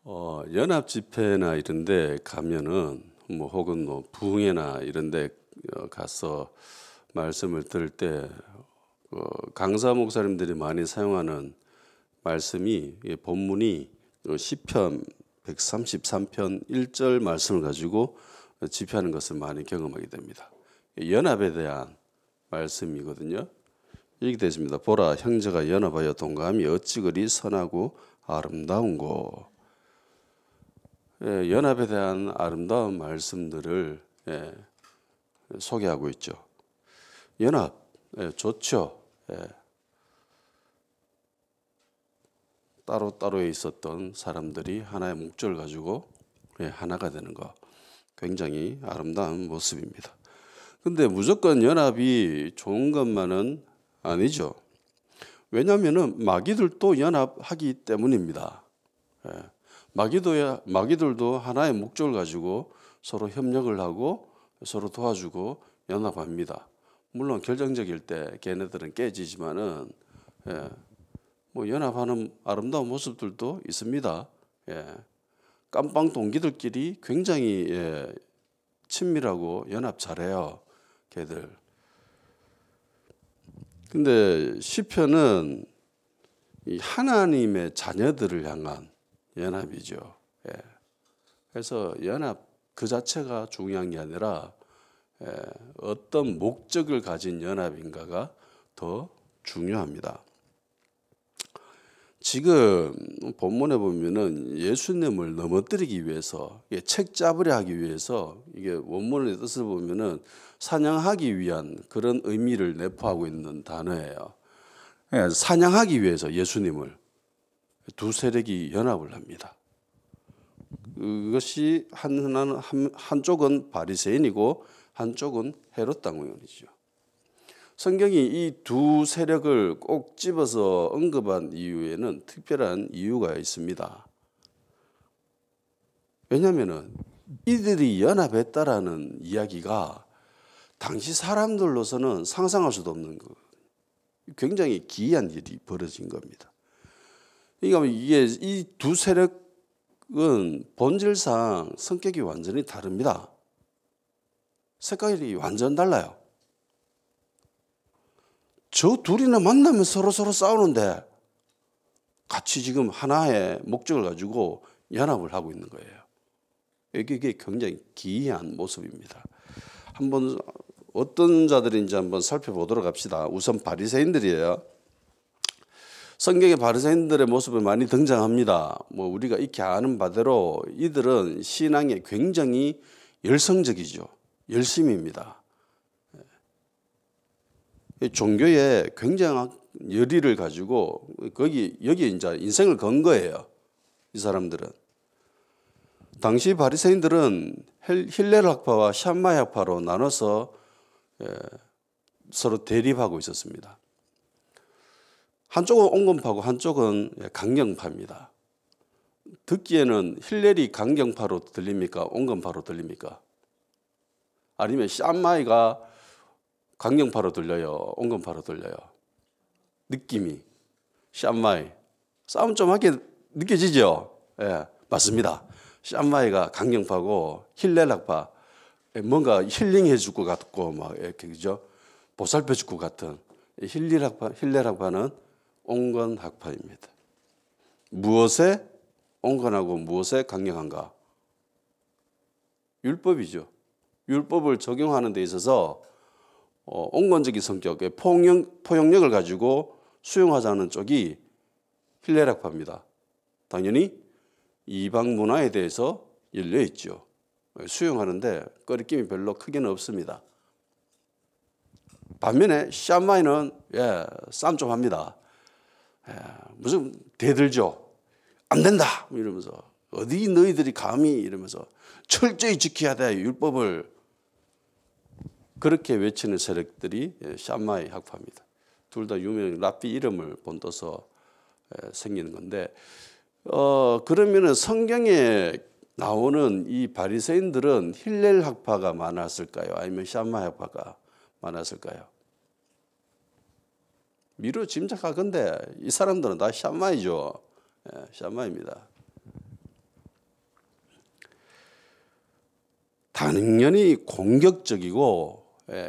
연합 집회나 이런데 가면은 뭐 혹은 뭐 부흥회나 이런데 가서 말씀을 들을 때 강사 목사님들이 많이 사용하는 말씀이 본문이 시편 133편 1절 말씀을 가지고 집회하는 것을 많이 경험하게 됩니다. 연합에 대한 말씀이거든요. 이렇게 되어 있습니다. 보라, 형제가 연합하여 동감이 어찌 그리 선하고 아름다운고. 연합에 대한 아름다운 말씀들을 소개하고 있죠. 연합 좋죠. 따로따로에 있었던 사람들이 하나의 목적을 가지고 하나가 되는 거 굉장히 아름다운 모습입니다. 근데 무조건 연합이 좋은 것만은 아니죠. 왜냐하면 마귀들도 연합하기 때문입니다. 마귀들도 하나의 목적을 가지고 서로 협력을 하고 서로 도와주고 연합합니다. 물론 결정적일 때 걔네들은 깨지지만은 뭐 연합하는 아름다운 모습들도 있습니다. 깜빵 동기들끼리 굉장히 친밀하고 연합 잘해요. 걔들. 근데 시편은 이 하나님의 자녀들을 향한 연합이죠. 그래서 연합 그 자체가 중요한 게 아니라 어떤 목적을 가진 연합인가가 더 중요합니다. 지금 본문에 보면은 예수님을 넘어뜨리기 위해서 책 잡으려 하기 위해서 이게 원문의 뜻을 보면은 사냥하기 위한 그런 의미를 내포하고 있는 단어예요. 사냥하기 위해서 예수님을 두 세력이 연합을 합니다. 그것이 한쪽은 바리새인이고 한쪽은 헤롯 당원이죠. 성경이 이 두 세력을 꼭 집어서 언급한 이유에는 특별한 이유가 있습니다. 왜냐하면 이들이 연합했다라는 이야기가 당시 사람들로서는 상상할 수도 없는 거, 굉장히 기이한 일이 벌어진 겁니다. 그러니까 이게 이 두 세력은 본질상 성격이 완전히 다릅니다. 색깔이 완전 달라요. 저 둘이나 만나면 서로 싸우는데 같이 지금 하나의 목적을 가지고 연합을 하고 있는 거예요. 이게 굉장히 기이한 모습입니다. 한번 어떤 자들인지 한번 살펴보도록 합시다. 우선 바리새인들이에요. 성경에 바리새인들의 모습이 많이 등장합니다. 뭐 우리가 익히 아는 바대로 이들은 신앙에 굉장히 열성적이죠. 열심입니다. 종교에 굉장한 열의를 가지고 여기 이제 인생을 건 거예요. 이 사람들은. 당시 바리새인들은 힐렐 학파와 샴마이 학파로 나눠서 서로 대립하고 있었습니다. 한쪽은 온건파고 한쪽은 강경파입니다. 듣기에는 힐렐이 강경파로 들립니까? 온건파로 들립니까? 아니면 샴마이가 강경파로 들려요? 온건파로 들려요? 느낌이 샴마이 싸움 좀 하게 느껴지죠? 맞습니다. 샴마이가 강경파고 힐렐 학파 뭔가 힐링해 줄 것 같고 막 이렇게 그죠? 보살펴 줄 것 같은 힐렐 학파는 온건 학파입니다. 무엇에 온건하고 무엇에 강경한가? 율법이죠. 율법을 적용하는 데 있어서 온건적인 성격의 포용력을 가지고 수용하자는 쪽이 힐렐 학파입니다. 당연히 이방 문화에 대해서 열려 있죠. 수용하는데 꺼리낌이 별로 크게는 없습니다. 반면에 샴마이는 싸움 좀 합니다. 무슨 대들죠. 안 된다 이러면서 어디 너희들이 감히 이러면서 철저히 지켜야 돼 율법을 그렇게 외치는 세력들이 샴마이 학파입니다. 둘 다 유명한 랍비 이름을 본떠서 생기는 건데 그러면은 성경에 나오는 이 바리새인들은 힐렐 학파가 많았을까요? 아니면 샴마이 학파가 많았을까요? 미루 짐작하건대 이 사람들은 다 샴마이죠. 샴마이입니다. 당연히 공격적이고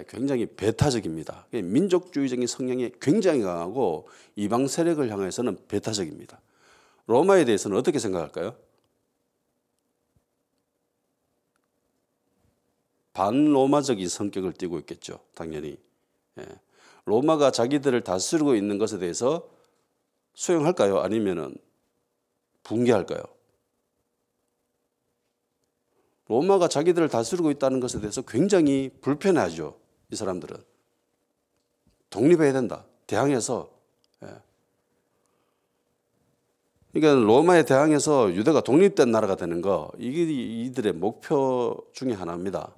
굉장히 배타적입니다. 민족주의적인 성향이 굉장히 강하고 이방 세력을 향해서는 배타적입니다. 로마에 대해서는 어떻게 생각할까요? 반로마적인 성격을 띠고 있겠죠. 당연히. 로마가 자기들을 다스리고 있는 것에 대해서 수용할까요? 아니면은 붕괴할까요? 로마가 자기들을 다스리고 있다는 것에 대해서 굉장히 불편해하죠. 이 사람들은. 독립해야 된다. 대항해서. 그러니까 로마에 대항해서 유대가 독립된 나라가 되는 거, 이게 이들의 목표 중에 하나입니다.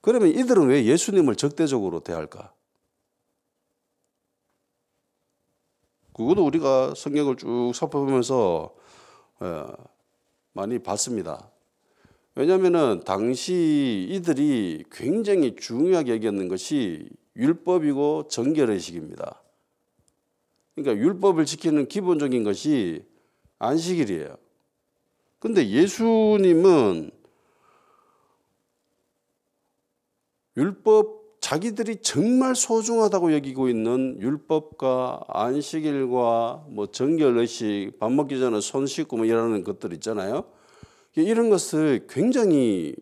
그러면 이들은 왜 예수님을 적대적으로 대할까? 그것도 우리가 성경을 쭉 살펴보면서 많이 봤습니다. 왜냐하면 당시 이들이 굉장히 중요하게 여겼는 것이 율법이고 정결의식입니다. 그러니까 율법을 지키는 기본적인 것이 안식일이에요. 그런데 예수님은 율법, 자기들이 정말 소중하다고 여기고 있는 율법과 안식일과 뭐 정결의식, 밥 먹기 전에 손 씻고 뭐 이러는 것들 있잖아요. 이런 것을 굉장히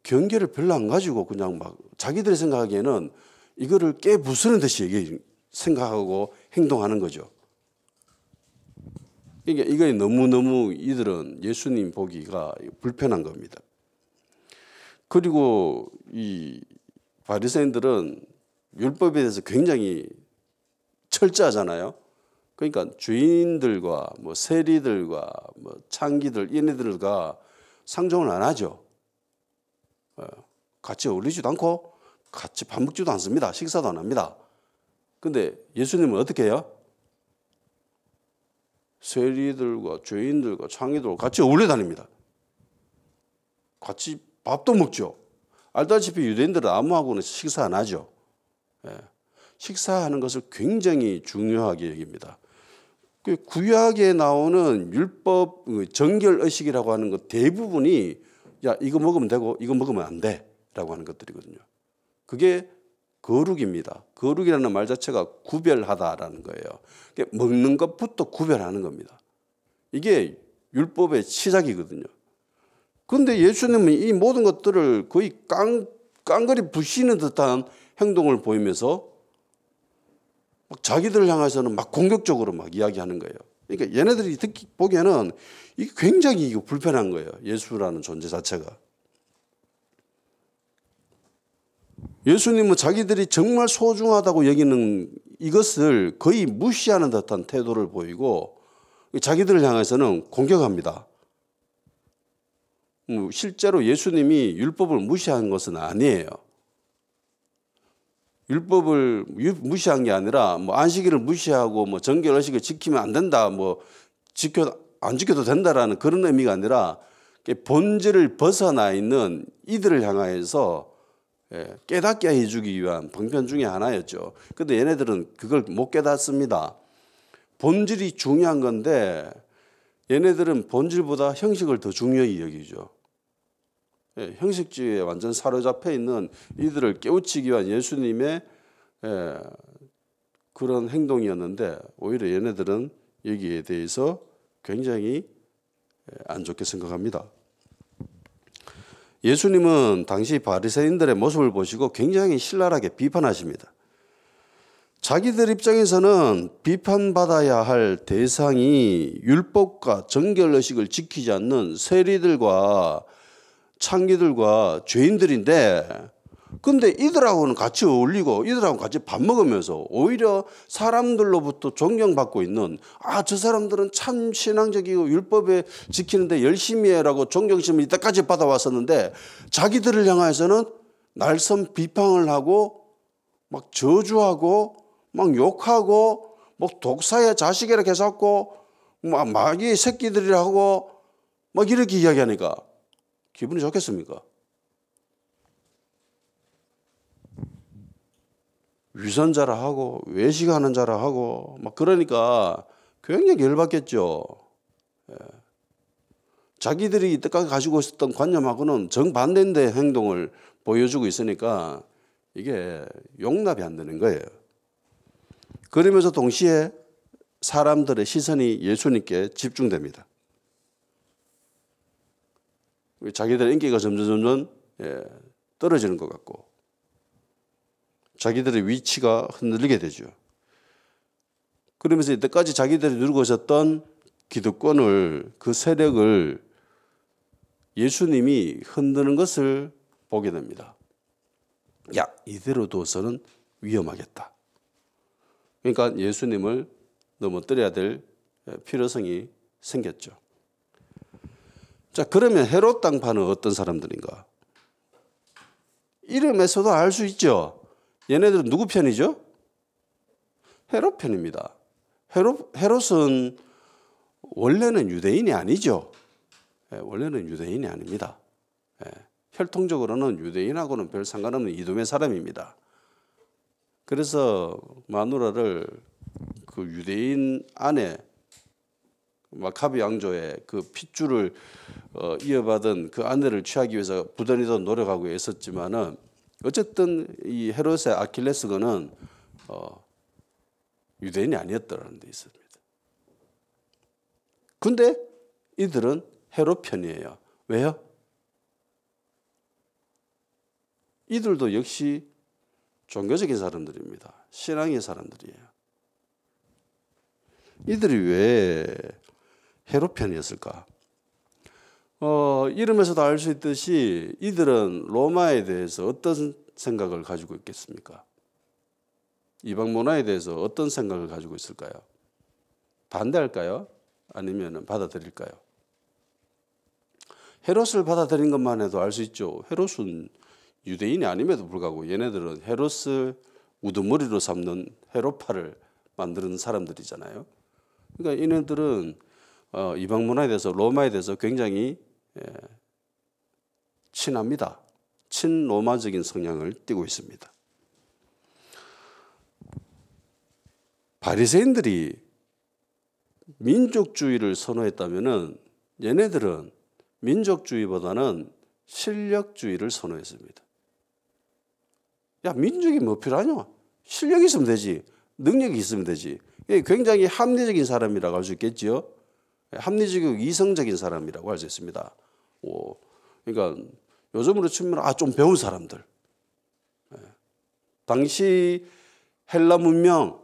경계를 별로 안 가지고 그냥 막 자기들이 생각하기에는 이거를 깨부수는 듯이 생각하고 행동하는 거죠. 그러니까 이게 너무너무 이들은 예수님 보기가 불편한 겁니다. 그리고 이 바리새인들은 율법에 대해서 굉장히 철저하잖아요. 그러니까 주인들과 뭐 세리들과 뭐 창기들 얘네들과 상종을 안 하죠. 같이 어울리지도 않고 같이 밥 먹지도 않습니다. 식사도 안 합니다. 근데 예수님은 어떻게 해요? 세리들과 죄인들과 창기들과 같이 어울려 다닙니다. 같이 밥도 먹죠. 알다시피 유대인들은 아무하고는 식사 안 하죠. 식사하는 것을 굉장히 중요하게 여깁니다. 구약에 나오는 율법 정결의식이라고 하는 것 대부분이 야 이거 먹으면 되고 이거 먹으면 안 돼라고 하는 것들이거든요. 그게 거룩입니다. 거룩이라는 말 자체가 구별하다라는 거예요. 먹는 것부터 구별하는 겁니다. 이게 율법의 시작이거든요. 그런데 예수님은 이 모든 것들을 거의 깡그리 부시는 듯한 행동을 보이면서 막 자기들을 향해서는 막 공격적으로 막 이야기하는 거예요. 그러니까 얘네들이 보기에는 이게 굉장히 불편한 거예요. 예수라는 존재 자체가. 예수님은 자기들이 정말 소중하다고 여기는 이것을 거의 무시하는 듯한 태도를 보이고 자기들을 향해서는 공격합니다. 실제로 예수님이 율법을 무시한 것은 아니에요. 율법을 무시한 게 아니라 뭐 안식일을 무시하고 뭐 정결의식을 지키면 안 된다, 뭐 안 지켜도 된다라는 그런 의미가 아니라 본질을 벗어나 있는 이들을 향하여서 깨닫게 해주기 위한 방편 중에 하나였죠. 그런데 얘네들은 그걸 못 깨닫습니다. 본질이 중요한 건데 얘네들은 본질보다 형식을 더 중요히 여기죠. 형식주의에 완전 사로잡혀 있는 이들을 깨우치기 위한 예수님의 그런 행동이었는데 오히려 얘네들은 여기에 대해서 굉장히 안 좋게 생각합니다. 예수님은 당시 바리새인들의 모습을 보시고 굉장히 신랄하게 비판하십니다. 자기들 입장에서는 비판받아야 할 대상이 율법과 정결의식을 지키지 않는 세리들과 창기들과 죄인들인데 근데 이들하고는 같이 어울리고 이들하고 같이 밥 먹으면서 오히려 사람들로부터 존경받고 있는 저 사람들은 참 신앙적이고 율법에 지키는데 열심히 해라고 존경심을 이때까지 받아왔었는데 자기들을 향해서는 날선 비판을 하고 막 저주하고 막 욕하고 뭐 독사의 자식이라 해서고 막 마귀의 새끼들이라고 막 이렇게 이야기하니까 기분이 좋겠습니까? 위선자라 하고 외식하는 자라 하고 막 그러니까 굉장히 열받겠죠. 자기들이 이때까지 가지고 있었던 관념하고는 정반대인데 행동을 보여주고 있으니까 이게 용납이 안 되는 거예요. 그러면서 동시에 사람들의 시선이 예수님께 집중됩니다. 자기들의 인기가 점점 떨어지는 것 같고 자기들의 위치가 흔들리게 되죠. 그러면서 이때까지 자기들이 누리고 있었던 기득권을, 그 세력을 예수님이 흔드는 것을 보게 됩니다. 야, 이대로 둬서는 위험하겠다. 그러니까 예수님을 넘어뜨려야 될 필요성이 생겼죠. 자, 그러면 헤롯 당파는 어떤 사람들인가? 이름에서도 알 수 있죠. 얘네들은 누구 편이죠? 헤롯 편입니다. 헤롯은 원래는 유대인이 아니죠. 원래는 유대인이 아닙니다. 혈통적으로는 유대인하고는 별 상관없는 이두메 사람입니다. 그래서 마누라를 그 유대인 아내 마카비 왕조의 그 핏줄을 이어받은 그 아내를 취하기 위해서 부단히도 노력하고 애썼지만은 어쨌든 이 헤롯의 아킬레스건은 유대인이 아니었다는 데 있습니다. 근데 이들은 헤롯 편이에요. 왜요? 이들도 역시 종교적인 사람들입니다. 신앙의 사람들이에요. 이들이 왜 헤롯 편이었을까? 이름에서도 알 수 있듯이 이들은 로마에 대해서 어떤 생각을 가지고 있겠습니까? 이방 문화에 대해서 어떤 생각을 가지고 있을까요? 반대할까요? 아니면 받아들일까요? 헤롯을 받아들인 것만 해도 알 수 있죠. 헤롯은 유대인이 아님에도 불구하고 얘네들은 헤롯을 우두머리로 삼는 헤롯파를 만드는 사람들이잖아요. 그러니까 얘네들은 이방 문화에 대해서 로마에 대해서 굉장히 친합니다. 친로마적인 성향을 띠고 있습니다. 바리새인들이 민족주의를 선호했다면은 얘네들은 민족주의보다는 실력주의를 선호했습니다. 야, 민족이 뭐 필요하냐? 실력이 있으면 되지. 능력이 있으면 되지. 굉장히 합리적인 사람이라고 할 수 있겠죠. 합리적이고 이성적인 사람이라고 할 수 있습니다. 그러니까 요즘으로 치면 좀 배운 사람들. 당시 헬라 문명,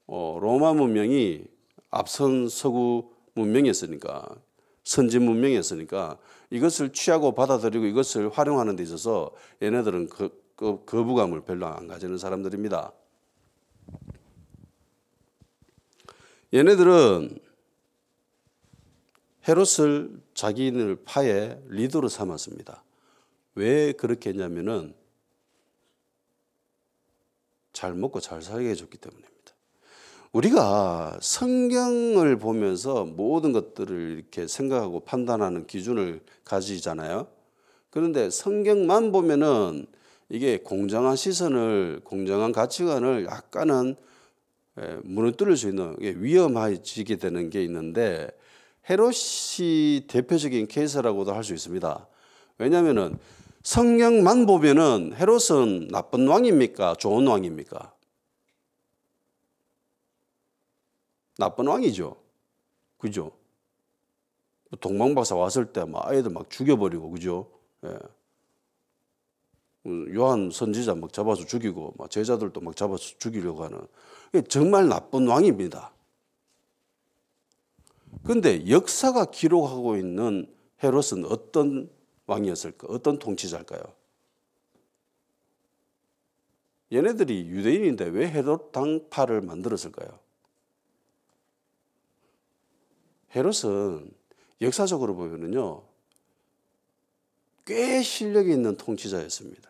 로마 문명이 앞선 서구 문명이었으니까, 선진 문명이었으니까 이것을 취하고 받아들이고 이것을 활용하는 데 있어서 얘네들은 거부감을 별로 안 가지는 사람들입니다. 얘네들은 헤롯을 자기들 파의 리더로 삼았습니다. 왜 그렇게 했냐면은 잘 먹고 잘 살게 해줬기 때문입니다. 우리가 성경을 보면서 모든 것들을 이렇게 생각하고 판단하는 기준을 가지잖아요. 그런데 성경만 보면은 이게 공정한 시선을, 공정한 가치관을 약간은 무너뜨릴 수 있는, 위험해지게 되는 게 있는데 헤롯이 대표적인 케이스라고도 할 수 있습니다. 왜냐하면은 성경만 보면은 헤롯은 나쁜 왕입니까? 좋은 왕입니까? 나쁜 왕이죠. 그죠? 동방박사 왔을 때 막 아이들 막 죽여버리고, 그죠? 요한 선지자 막 잡아서 죽이고, 막 제자들도 막 잡아서 죽이려고 하는, 정말 나쁜 왕입니다. 그런데 역사가 기록하고 있는 헤롯은 어떤 왕이었을까? 어떤 통치자일까요? 얘네들이 유대인인데 왜 헤롯 당파를 만들었을까요? 헤롯은 역사적으로 보면은요, 꽤 실력이 있는 통치자였습니다.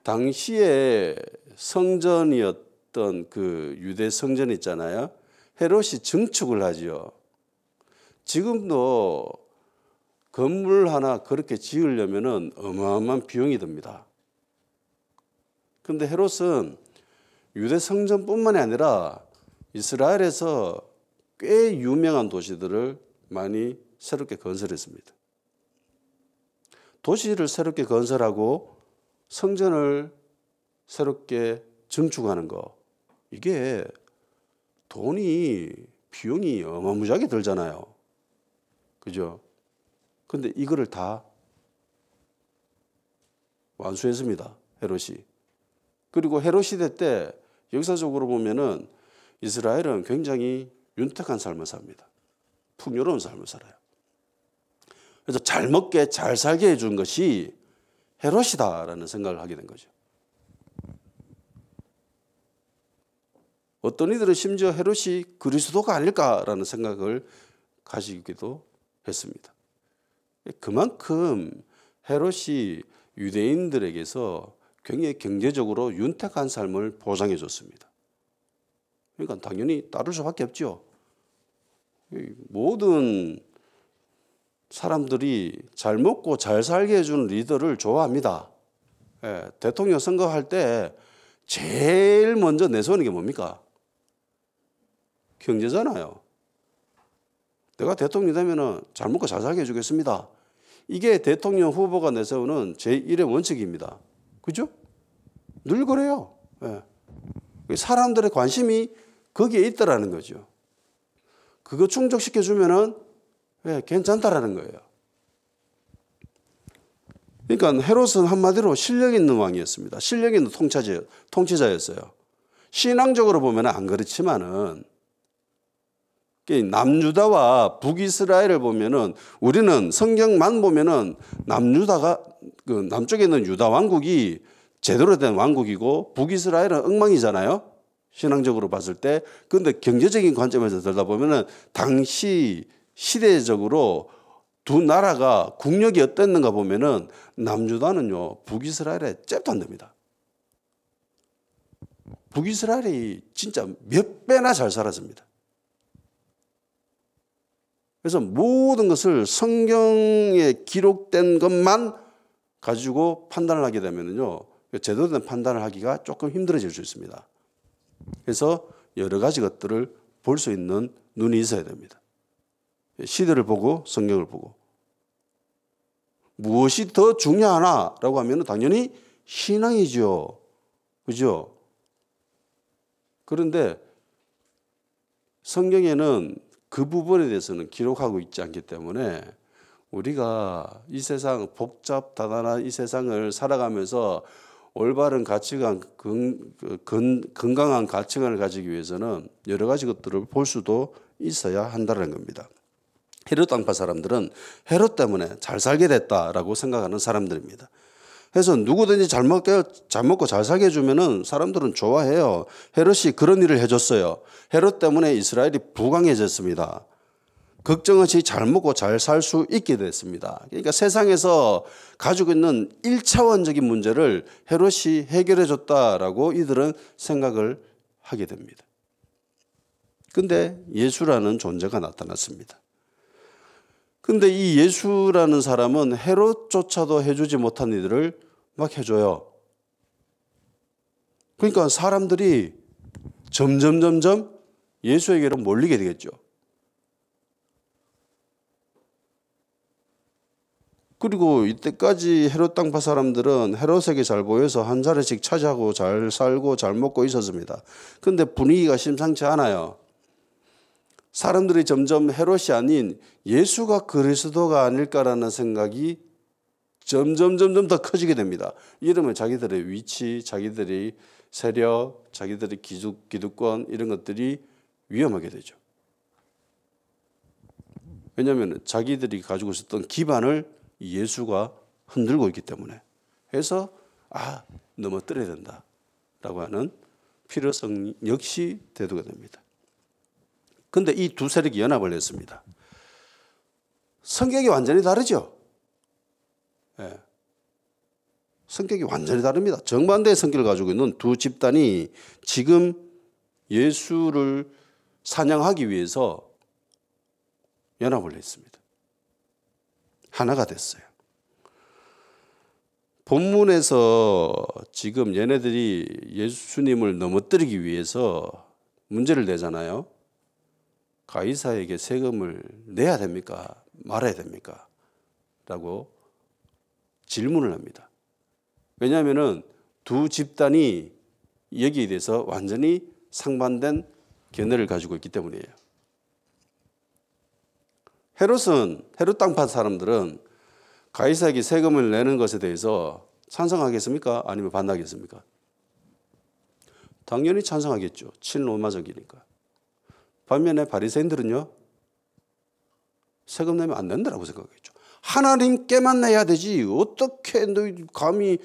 당시에 성전이었던 그 유대 성전 있잖아요. 헤롯이 증축을 하지요. 지금도 건물 하나 그렇게 지으려면은 어마어마한 비용이 듭니다. 그런데 헤롯은 유대 성전뿐만이 아니라 이스라엘에서 꽤 유명한 도시들을 많이 새롭게 건설했습니다. 도시를 새롭게 건설하고 성전을 새롭게 증축하는 거, 이게 돈이 비용이 어마무지하게 들잖아요. 그죠? 근데 이거를 다 완수했습니다. 헤롯이. 그리고 헤롯 시대 때 역사적으로 보면은 이스라엘은 굉장히 윤택한 삶을 삽니다. 풍요로운 삶을 살아요. 그래서 잘 먹게 잘 살게 해준 것이 헤롯이다라는 생각을 하게 된 거죠. 어떤 이들은 심지어 헤롯이 그리스도가 아닐까라는 생각을 가지기도 했습니다. 그만큼 헤롯이 유대인들에게서 굉장히 경제적으로 윤택한 삶을 보장해 줬습니다. 그러니까 당연히 따를 수밖에 없죠. 모든 사람들이 잘 먹고 잘 살게 해주는 리더를 좋아합니다. 대통령 선거할 때 제일 먼저 내세우는 게 뭡니까? 경제잖아요. 내가 대통령 되면 잘 먹고 잘 살게 해주겠습니다. 이게 대통령 후보가 내세우는 제1의 원칙입니다. 그죠? 늘 그래요. 사람들의 관심이 거기에 있다라는 거죠. 그거 충족시켜주면은 괜찮다라는 거예요. 그러니까 헤롯은 한마디로 실력 있는 왕이었습니다. 실력 있는 통치자였어요. 신앙적으로 보면 안 그렇지만은 남유다와 북이스라엘을 보면은 우리는 성경만 보면은 남유다가 그 남쪽에 있는 유다 왕국이 제대로 된 왕국이고 북이스라엘은 엉망이잖아요. 신앙적으로 봤을 때. 그런데 경제적인 관점에서 들여다보면은 당시 시대적으로 두 나라가 국력이 어땠는가 보면은 남유다는요 북이스라엘에 잽도 안 됩니다. 북이스라엘이 진짜 몇 배나 잘 살았습니다. 그래서 모든 것을 성경에 기록된 것만 가지고 판단을 하게 되면요 제대로 된 판단을 하기가 조금 힘들어질 수 있습니다. 그래서 여러 가지 것들을 볼 수 있는 눈이 있어야 됩니다. 시대를 보고 성경을 보고 무엇이 더 중요하나라고 하면 당연히 신앙이죠. 그죠? 그런데 성경에는 그 부분에 대해서는 기록하고 있지 않기 때문에 우리가 이 세상 복잡다단한 이 세상을 살아가면서 올바른 가치관, 건강한 가치관을 가지기 위해서는 여러 가지 것들을 볼 수도 있어야 한다는 겁니다. 헤롯 땅파 사람들은 헤롯 때문에 잘 살게 됐다라고 생각하는 사람들입니다. 그래서 누구든지 잘 먹고 잘 살게 해주면은 사람들은 좋아해요. 헤롯이 그런 일을 해줬어요. 헤롯 때문에 이스라엘이 부강해졌습니다. 걱정 없이 잘 먹고 잘 살 수 있게 됐습니다. 그러니까 세상에서 가지고 있는 1차원적인 문제를 헤롯이 해결해 줬다라고 이들은 생각을 하게 됩니다. 그런데 예수라는 존재가 나타났습니다. 근데 이 예수라는 사람은 헤롯조차도 해주지 못한 일들을 막 해줘요. 그러니까 사람들이 점점 예수에게로 몰리게 되겠죠. 그리고 이때까지 헤롯 땅파 사람들은 헤롯에게 잘 보여서 한 자리씩 차지하고 잘 살고 잘 먹고 있었습니다. 그런데 분위기가 심상치 않아요. 사람들이 점점 헤롯이 아닌 예수가 그리스도가 아닐까라는 생각이 점점 더 커지게 됩니다. 이러면 자기들의 위치, 자기들의 세력, 자기들의 기득권 이런 것들이 위험하게 되죠. 왜냐하면 자기들이 가지고 있었던 기반을 예수가 흔들고 있기 때문에. 해서 넘어뜨려야 된다라고 하는 필요성 역시 대두가 됩니다. 그런데 이 두 세력이 연합을 했습니다. 성격이 완전히 다르죠. 성격이 완전히 다릅니다. 정반대의 성격을 가지고 있는 두 집단이 지금 예수를 사냥하기 위해서 연합을 했습니다. 하나가 됐어요. 본문에서 지금 얘네들이 예수님을 넘어뜨리기 위해서 문제를 내잖아요. 가이사에게 세금을 내야 됩니까? 말아야 됩니까? 라고 질문을 합니다. 왜냐하면 두 집단이 여기에 대해서 완전히 상반된 견해를 가지고 있기 때문이에요. 헤롯 땅파 사람들은 가이사에게 세금을 내는 것에 대해서 찬성하겠습니까? 아니면 반대하겠습니까? 당연히 찬성하겠죠. 친로마적이니까. 반면에 바리새인들은요, 세금 내면 안 된다라고 생각했죠. 하나님께만 내야 되지 어떻게 너희 감히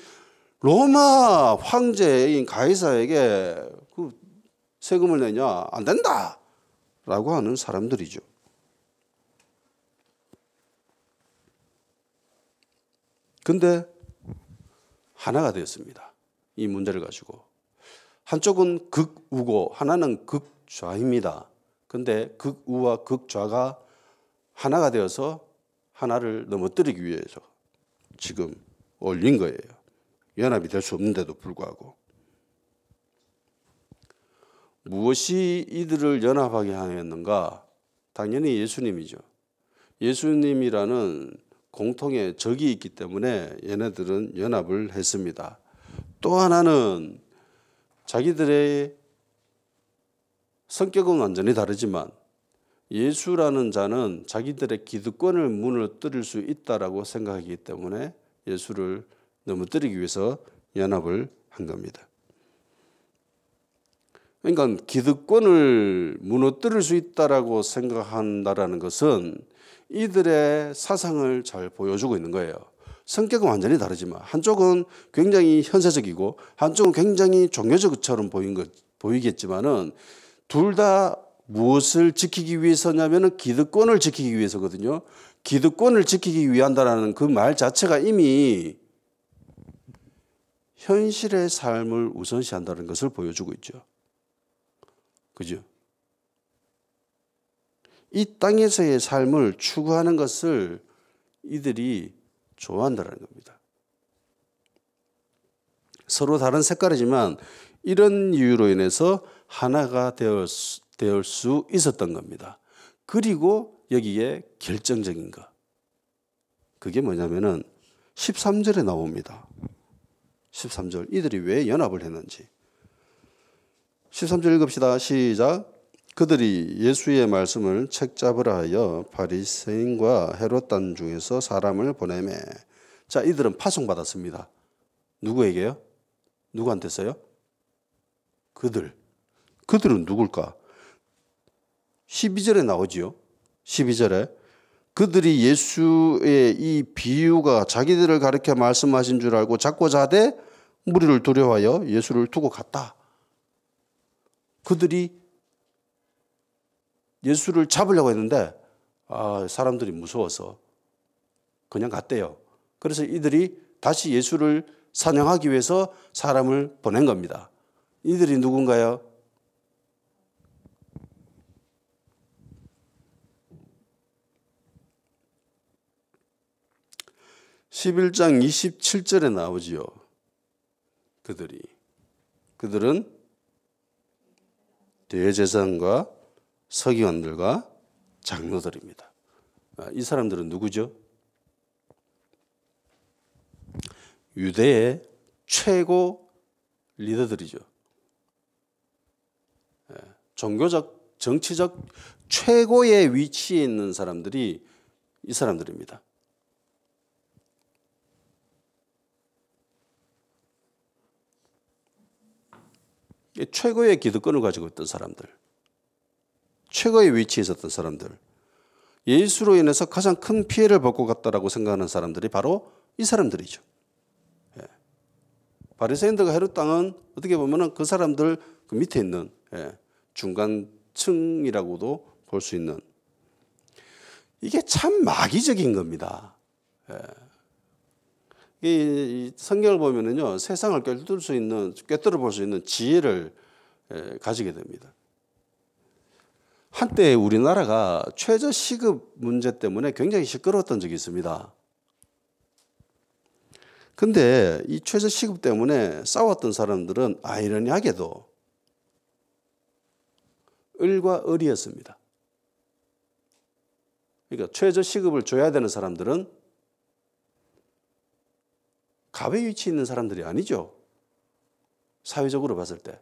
로마 황제인 가이사에게 그 세금을 내냐? 안 된다 라고 하는 사람들이죠. 근데 하나가 되었습니다. 이 문제를 가지고. 한쪽은 극우고 하나는 극좌입니다. 근데 극우와 극좌가 하나가 되어서 하나를 넘어뜨리기 위해서 지금 올린 거예요. 연합이 될 수 없는데도 불구하고. 무엇이 이들을 연합하게 하였는가? 당연히 예수님이죠. 예수님이라는 공통의 적이 있기 때문에 얘네들은 연합을 했습니다. 또 하나는 자기들의 성격은 완전히 다르지만 예수라는 자는 자기들의 기득권을 무너뜨릴 수 있다라고 생각하기 때문에 예수를 넘어뜨리기 위해서 연합을 한 겁니다. 그러니까 기득권을 무너뜨릴 수 있다라고 생각한다라는 것은 이들의 사상을 잘 보여주고 있는 거예요. 성격은 완전히 다르지만 한쪽은 굉장히 현세적이고 한쪽은 굉장히 종교적처럼 보이겠지만은 둘 다 무엇을 지키기 위해서냐면은 기득권을 지키기 위해서거든요. 기득권을 지키기 위한다라는 그 말 자체가 이미 현실의 삶을 우선시한다는 것을 보여주고 있죠. 그죠? 이 땅에서의 삶을 추구하는 것을 이들이 좋아한다는 겁니다. 서로 다른 색깔이지만 이런 이유로 인해서 하나가 되을 수 있었던 겁니다. 그리고 여기에 결정적인 것. 그게 뭐냐면은 13절에 나옵니다. 13절. 이들이 왜 연합을 했는지. 13절 읽읍시다. 시작. 그들이 예수의 말씀을 책잡으라 하여 바리새인과 헤롯단 중에서 사람을 보내매. 자, 이들은 파송받았습니다. 누구에게요? 누구한테서요? 그들은 누굴까? 12절에 나오지요. 12절에 그들이 예수의 이 비유가 자기들을 가리켜 말씀하신 줄 알고 잡고 자되 무리를 두려워하여 예수를 두고 갔다. 그들이 예수를 잡으려고 했는데 사람들이 무서워서 그냥 갔대요. 그래서 이들이 다시 예수를 사냥하기 위해서 사람을 보낸 겁니다. 이들이 누군가요? (11장 27절에) 나오지요. 그들은 대제사장과 서기관들과 장로들입니다. 이 사람들은 누구죠? 유대의 최고 리더들이죠. 종교적, 정치적 최고의 위치에 있는 사람들이 이 사람들입니다. 최고의 기득권을 가지고 있던 사람들, 최고의 위치에 있었던 사람들, 예수로 인해서 가장 큰 피해를 받고 갔다라고 생각하는 사람들이 바로 이 사람들이죠. 바리새인들과 헤롯 땅은 어떻게 보면은 그 사람들 그 밑에 있는 중간층이라고도 볼 수 있는, 이게 참 마귀적인 겁니다. 이 성경을 보면은요, 세상을 꿰뚫어 볼 수 있는 지혜를 가지게 됩니다. 한때 우리나라가 최저 시급 문제 때문에 굉장히 시끄러웠던 적이 있습니다. 근데 이 최저 시급 때문에 싸웠던 사람들은 아이러니하게도 을과 을이었습니다. 그러니까 최저 시급을 줘야 되는 사람들은 갑의 위치에 있는 사람들이 아니죠. 사회적으로 봤을 때.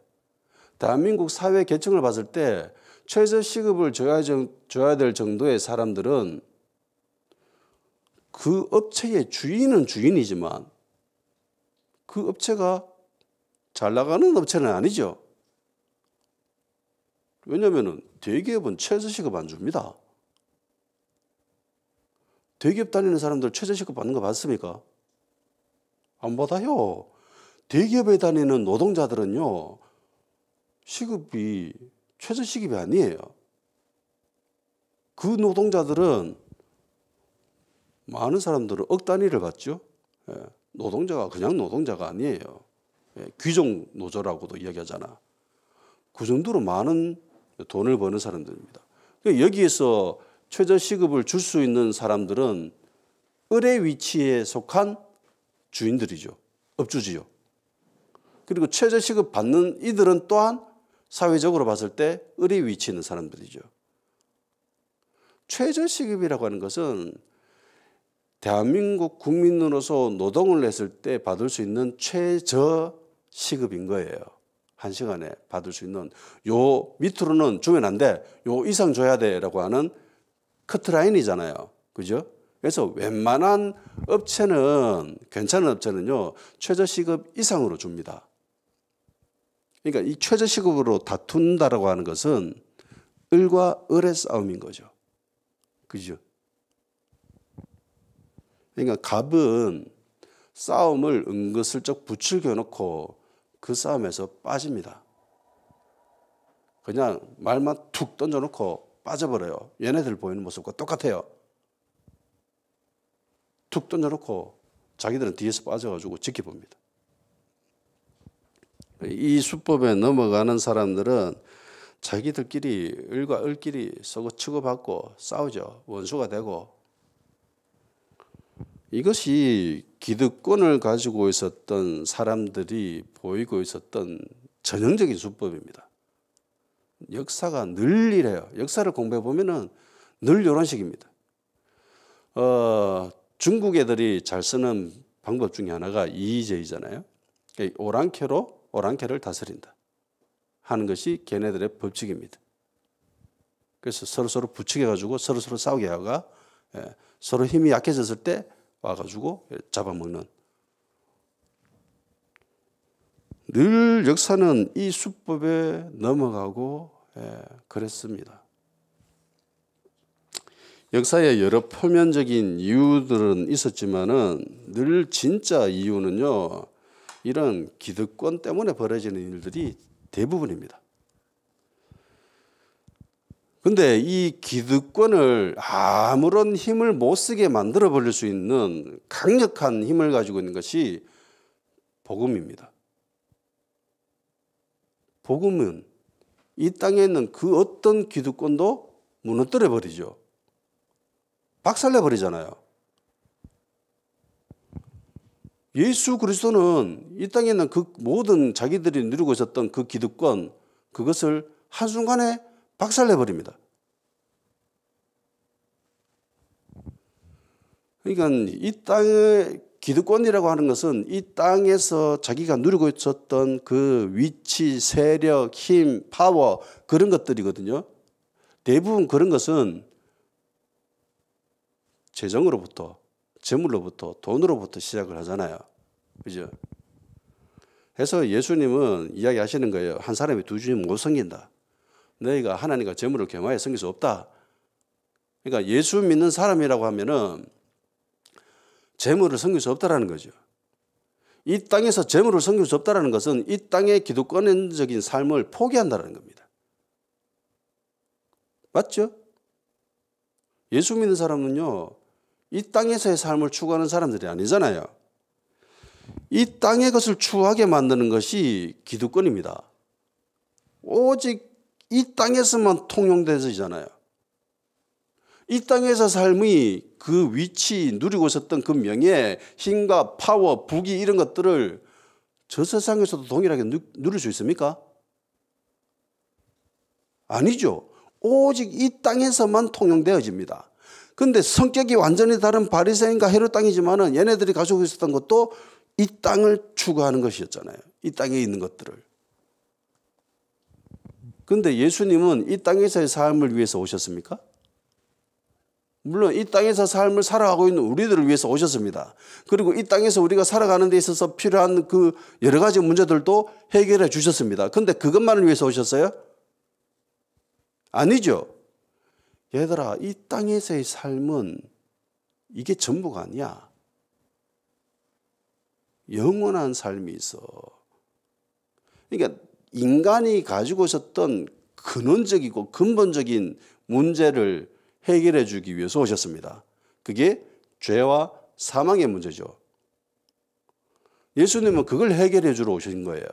대한민국 사회 계층을 봤을 때 최저 시급을 줘야 될 정도의 사람들은 그 업체의 주인은 주인이지만 그 업체가 잘 나가는 업체는 아니죠. 왜냐하면 대기업은 최저시급 안 줍니다. 대기업 다니는 사람들 최저시급 받는 거 봤습니까? 안 받아요. 대기업에 다니는 노동자들은요, 시급이 최저시급이 아니에요. 그 노동자들은 많은 사람들은 억 단위를 받죠. 노동자가 그냥 노동자가 아니에요. 귀족 노조라고도 이야기하잖아. 그 정도로 많은 돈을 버는 사람들입니다. 여기에서 최저시급을 줄 수 있는 사람들은 을의 위치에 속한 주인들이죠. 업주지요. 그리고 최저시급 받는 이들은 또한 사회적으로 봤을 때 을의 위치에 있는 사람들이죠. 최저시급이라고 하는 것은 대한민국 국민으로서 노동을 했을 때 받을 수 있는 최저시급인 거예요. 한 시간에 받을 수 있는 요 밑으로는 주면 안 돼. 요 이상 줘야 돼라고 하는 커트라인이잖아요. 그죠? 그래서 웬만한 업체는 괜찮은 업체는요. 최저시급 이상으로 줍니다. 그러니까 이 최저시급으로 다툰다라고 하는 것은 을과 을의 싸움인 거죠. 그죠? 그러니까 갑은 싸움을 은근슬쩍 부추겨 놓고 그 싸움에서 빠집니다. 그냥 말만 툭 던져놓고 빠져버려요. 얘네들 보이는 모습과 똑같아요. 툭 던져놓고 자기들은 뒤에서 빠져가지고 지켜봅니다. 이 수법에 넘어가는 사람들은 자기들끼리 을과 을끼리 서로 치고받고 싸우죠. 원수가 되고. 이것이 기득권을 가지고 있었던 사람들이 보이고 있었던 전형적인 수법입니다. 역사가 늘 이래요. 역사를 공부해 보면은 늘 이런 식입니다. 중국 애들이 잘 쓰는 방법 중에 하나가 이의제이잖아요. 오랑캐를 다스린다 하는 것이 걔네들의 법칙입니다. 그래서 서로 부추겨가지고 서로 싸우게 하다가 서로 힘이 약해졌을 때 와가지고 잡아먹는. 늘 역사는 이 수법에 넘어가고 그랬습니다. 역사에 여러 표면적인 이유들은 있었지만은 늘 진짜 이유는요, 이런 기득권 때문에 벌어지는 일들이 대부분입니다. 근데 이 기득권을 아무런 힘을 못 쓰게 만들어 버릴 수 있는 강력한 힘을 가지고 있는 것이 복음입니다. 복음은 이 땅에 있는 그 어떤 기득권도 무너뜨려 버리죠. 박살내 버리잖아요. 예수 그리스도는 이 땅에 있는 그 모든 자기들이 누리고 있었던 그 기득권, 그것을 한순간에 박살내 버립니다. 그러니까 이 땅의 기득권이라고 하는 것은 이 땅에서 자기가 누리고 있었던 그 위치, 세력, 힘, 파워, 그런 것들이거든요. 대부분 그런 것은 재정으로부터, 재물로부터, 돈으로부터 시작을 하잖아요. 그죠? 그래서 예수님은 이야기하시는 거예요. 한 사람이 두 주님 못 섬긴다. 너희가 하나님과 재물을 겸하여 섬길 수 없다. 그러니까 예수 믿는 사람이라고 하면은 재물을 섬길 수 없다라는 거죠. 이 땅에서 재물을 섬길 수 없다라는 것은 이 땅의 기득권적인 삶을 포기한다는 겁니다. 맞죠? 예수 믿는 사람은요, 이 땅에서의 삶을 추구하는 사람들이 아니잖아요. 이 땅의 것을 추구하게 만드는 것이 기득권입니다. 오직 이 땅에서만 통용되잖아요. 이 땅에서 삶이 그 위치, 누리고 있었던 그 명예, 힘과 파워, 부귀 이런 것들을 저 세상에서도 동일하게 누릴 수 있습니까? 아니죠. 오직 이 땅에서만 통용되어집니다. 근데 성격이 완전히 다른 바리새인과 헤롯 땅이지만은 얘네들이 가지고 있었던 것도 이 땅을 추구하는 것이었잖아요. 이 땅에 있는 것들을. 근데 예수님은 이 땅에서의 삶을 위해서 오셨습니까? 물론 이 땅에서 삶을 살아가고 있는 우리들을 위해서 오셨습니다. 그리고 이 땅에서 우리가 살아가는 데 있어서 필요한 그 여러 가지 문제들도 해결해 주셨습니다. 근데 그것만을 위해서 오셨어요? 아니죠. 얘들아, 이 땅에서의 삶은 이게 전부가 아니야. 영원한 삶이 있어. 그러니까 인간이 가지고 있었던 근원적이고 근본적인 문제를 해결해 주기 위해서 오셨습니다. 그게 죄와 사망의 문제죠. 예수님은 그걸 해결해 주러 오신 거예요.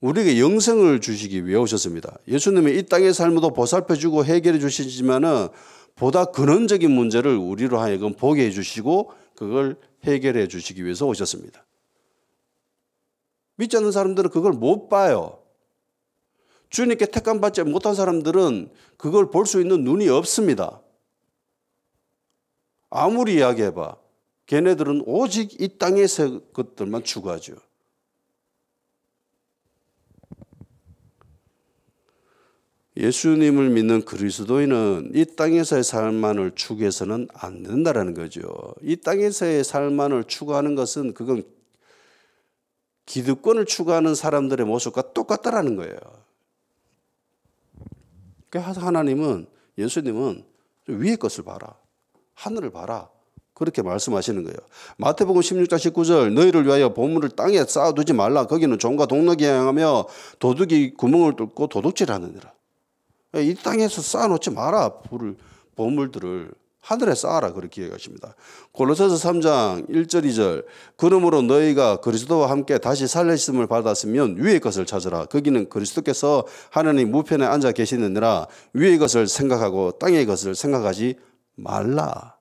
우리에게 영생을 주시기 위해 오셨습니다. 예수님은 이 땅의 삶도 보살펴 주고 해결해 주시지만은 보다 근원적인 문제를 우리로 하여금 보게 해 주시고 그걸 해결해 주시기 위해서 오셨습니다. 믿지 않는 사람들은 그걸 못 봐요. 주님께 택함받지 못한 사람들은 그걸 볼 수 있는 눈이 없습니다. 아무리 이야기해봐. 걔네들은 오직 이 땅에서 것들만 추구하죠. 예수님을 믿는 그리스도인은 이 땅에서의 삶만을 추구해서는 안 된다는 거죠. 이 땅에서의 삶만을 추구하는 것은 그건 기득권을 추구하는 사람들의 모습과 똑같다라는 거예요. 그래서 하나님은, 예수님은 위의 것을 봐라. 하늘을 봐라. 그렇게 말씀하시는 거예요. 마태복음 16장 19절 너희를 위하여 보물을 땅에 쌓아두지 말라. 거기는 종과 동락이 행하며 도둑이 구멍을 뚫고 도둑질하느니라. 이 땅에서 쌓아놓지 마라. 보물들을 하늘에 쌓아라. 그렇게 얘기하십니다. 골로새서 3장 1절 2절 그러므로 너희가 그리스도와 함께 다시 살리심을 받았으면 위의 것을 찾으라. 거기는 그리스도께서 하나님 우편에 앉아 계시느니라. 위의 것을 생각하고 땅의 것을 생각하지 말라.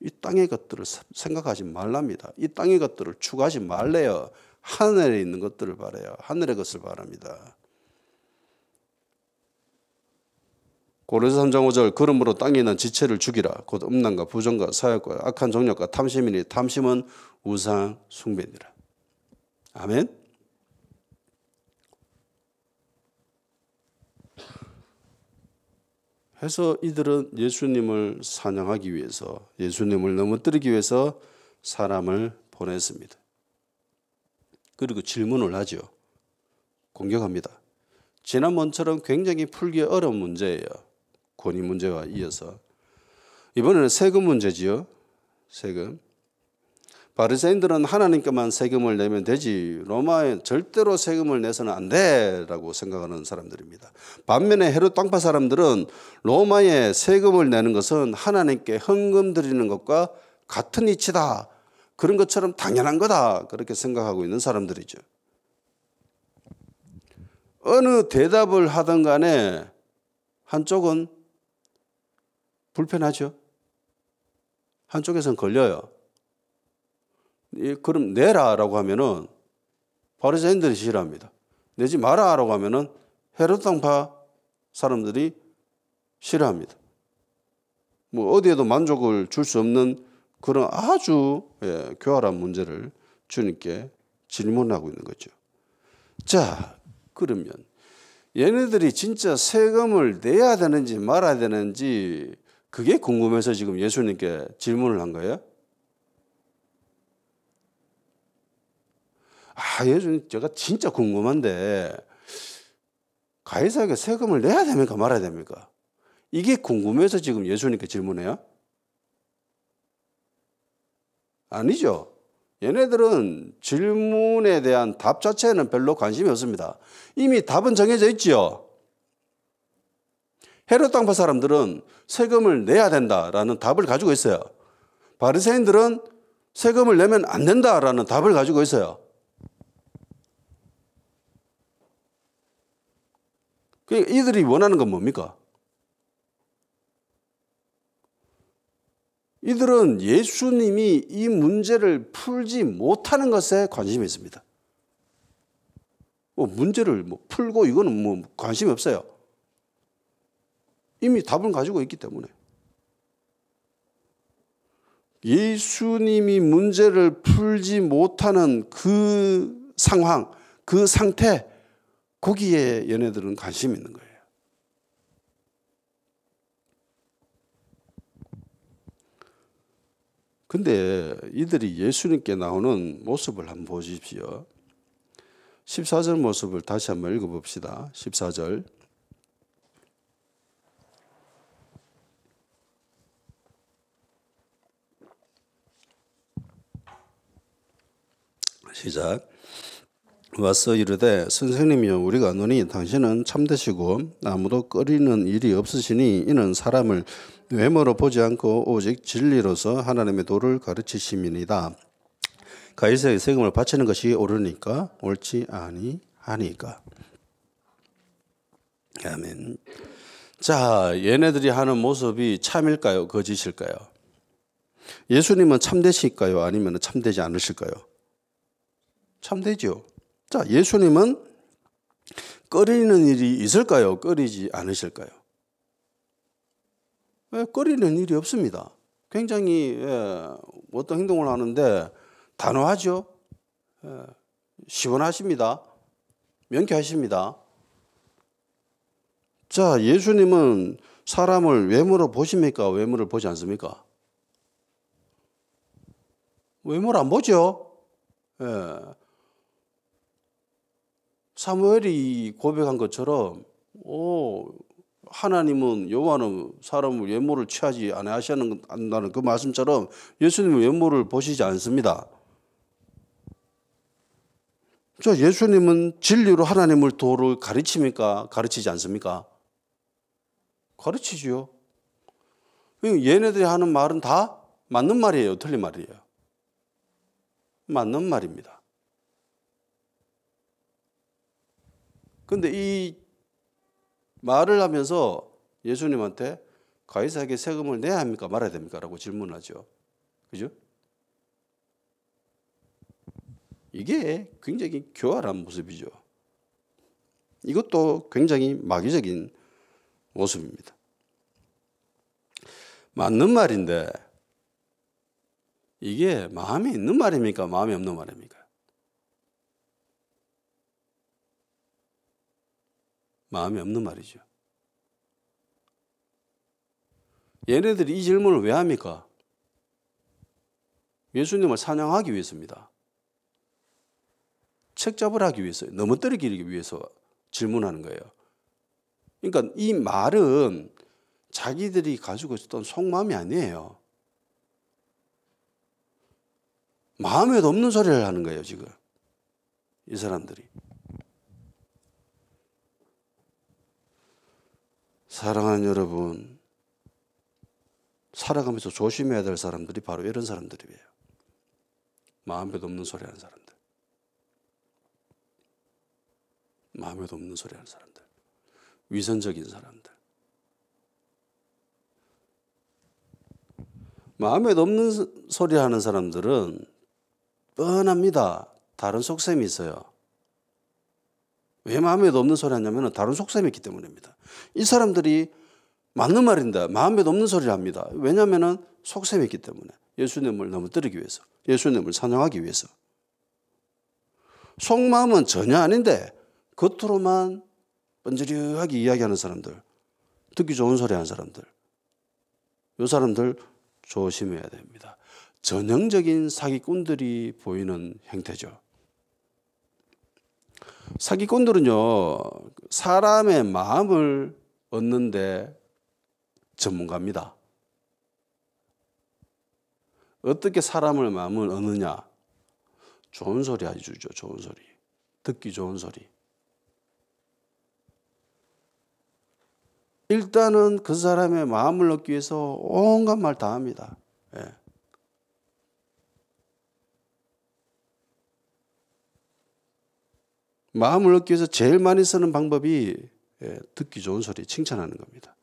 이 땅의 것들을 생각하지 말랍니다. 이 땅의 것들을 추구하지 말래요. 하늘에 있는 것들을 바라요. 하늘의 것을 바랍니다. 고린도서 3장 5절 그러므로 땅에 있는 지체를 죽이라. 곧 음란과 부정과 사욕과 악한 정욕과 탐심이니 탐심은 우상 숭배니라. 아멘. 해서 이들은 예수님을 사냥하기 위해서, 예수님을 넘어뜨리기 위해서 사람을 보냈습니다. 그리고 질문을 하죠. 공격합니다. 지난번처럼 굉장히 풀기 어려운 문제예요. 권위 문제와 이어서. 이번에는 세금 문제지요. 세금. 바리새인들은 하나님께만 세금을 내면 되지 로마에 절대로 세금을 내서는 안 돼라고 생각하는 사람들입니다. 반면에 헤롯 땅파 사람들은 로마에 세금을 내는 것은 하나님께 헌금 드리는 것과 같은 이치다. 그런 것처럼 당연한 거다. 그렇게 생각하고 있는 사람들이죠. 어느 대답을 하든 간에 한쪽은 불편하죠. 한쪽에서는 걸려요. 그럼 내라라고 하면은 바리새인들이 싫어합니다. 내지 마라라고 하면은 헤롯 땅파 사람들이 싫어합니다. 뭐 어디에도 만족을 줄 수 없는 그런 아주 교활한 문제를 주님께 질문하고 있는 거죠. 자, 그러면 얘네들이 진짜 세금을 내야 되는지 말아야 되는지 그게 궁금해서 지금 예수님께 질문을 한 거예요? 예수님 제가 진짜 궁금한데 가이사에게 세금을 내야 됩니까 말아야 됩니까? 이게 궁금해서 지금 예수님께 질문해요? 아니죠. 얘네들은 질문에 대한 답 자체에는 별로 관심이 없습니다. 이미 답은 정해져 있지요. 헤롯 땅파 사람들은 세금을 내야 된다라는 답을 가지고 있어요. 바리새인들은 세금을 내면 안 된다라는 답을 가지고 있어요. 이들이 원하는 건 뭡니까? 이들은 예수님이 이 문제를 풀지 못하는 것에 관심이 있습니다. 문제를 풀고 이거는 관심이 없어요. 이미 답을 가지고 있기 때문에. 예수님이 문제를 풀지 못하는 그 상황, 그 상태, 거기에 얘네들은 관심이 있는 거예요. 근데 이들이 예수님께 나오는 모습을 한번 보십시오. 14절 모습을 다시 한번 읽어봅시다. 14절. 시작. 와서 이르되 선생님이여 우리가 아노니 당신은 참되시고 아무도 꺼리는 일이 없으시니 이는 사람을 외모로 보지 않고 오직 진리로서 하나님의 도를 가르치심이니이다. 가이사에게 세금을 바치는 것이 옳으니까 옳지 아니하니까. 아멘. 자, 얘네들이 하는 모습이 참일까요? 거짓일까요? 예수님은 참되실까요? 아니면 참되지 않으실까요? 참되죠. 자, 예수님은 꺼리는 일이 있을까요? 꺼리지 않으실까요? 꺼리는 일이 없습니다. 굉장히 어떤 행동을 하는데 단호하죠. 시원하십니다. 명쾌하십니다. 자, 예수님은 사람을 외모로 보십니까? 외모를 보지 않습니까? 외모를 안 보죠. 사무엘이 고백한 것처럼 하나님은 여호와는 사람을 외모를 취하지 않는다는 그 말씀처럼 예수님은 외모를 보시지 않습니다. 자, 예수님은 진리로 하나님을 도를 가르칩니까? 가르치지 않습니까? 가르치지요. 얘네들이 하는 말은 다 맞는 말이에요? 틀린 말이에요? 맞는 말입니다. 근데 이 말을 하면서 예수님한테 가이사에게 세금을 내야 합니까? 말아야 됩니까? 라고 질문하죠. 그죠? 이게 굉장히 교활한 모습이죠. 이것도 굉장히 마귀적인 모습입니다. 맞는 말인데 이게 마음에 있는 말입니까? 마음에 없는 말입니까? 마음에 없는 말이죠. 얘네들이 이 질문을 왜 합니까? 예수님을 찬양하기 위해서입니다. 책잡을 하기 위해서요. 넘어뜨리기 위해서 질문하는 거예요. 그러니까 이 말은 자기들이 가지고 있었던 속마음이 아니에요. 마음에도 없는 소리를 하는 거예요, 지금. 이 사람들이. 사랑하는 여러분, 살아가면서 조심해야 될 사람들이 바로 이런 사람들이에요. 마음에도 없는 소리 하는 사람들. 마음에도 없는 소리 하는 사람들. 위선적인 사람들. 마음에도 없는 소리 하는 사람들은 뻔합니다. 다른 속셈이 있어요. 왜 마음에도 없는 소리 하냐면 다른 속셈이 있기 때문입니다. 이 사람들이 맞는 말인데 마음에도 없는 소리를 합니다. 왜냐하면 속셈이 있기 때문에. 예수님을 넘어뜨리기 위해서. 예수님을 찬양하기 위해서. 속마음은 전혀 아닌데 겉으로만 번지르하게 이야기하는 사람들. 듣기 좋은 소리 하는 사람들. 이 사람들 조심해야 됩니다. 전형적인 사기꾼들이 보이는 형태죠. 사기꾼들은요, 사람의 마음을 얻는데 전문가입니다. 어떻게 사람의 마음을 얻느냐? 좋은 소리 해주죠, 좋은 소리. 듣기 좋은 소리. 일단은 그 사람의 마음을 얻기 위해서 온갖 말 다 합니다. 예. 마음을 얻기 위해서 제일 많이 쓰는 방법이 듣기 좋은 소리, 칭찬하는 겁니다.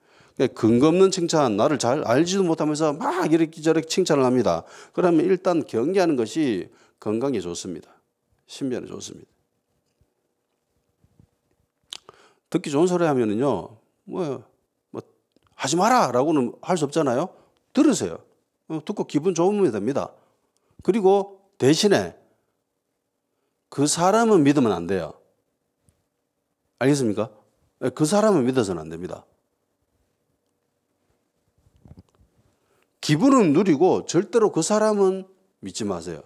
근거 없는 칭찬, 나를 잘 알지도 못하면서 막 이렇게 저렇게 칭찬을 합니다. 그러면 일단 경계하는 것이 건강에 좋습니다. 신변에 좋습니다. 듣기 좋은 소리 하면은요, 뭐 하지 마라 라고는 할 수 없잖아요. 들으세요. 듣고 기분 좋으면 됩니다. 그리고 대신에 그 사람은 믿으면 안 돼요. 알겠습니까? 그 사람은 믿어서는 안 됩니다. 기분은 누리고 절대로 그 사람은 믿지 마세요.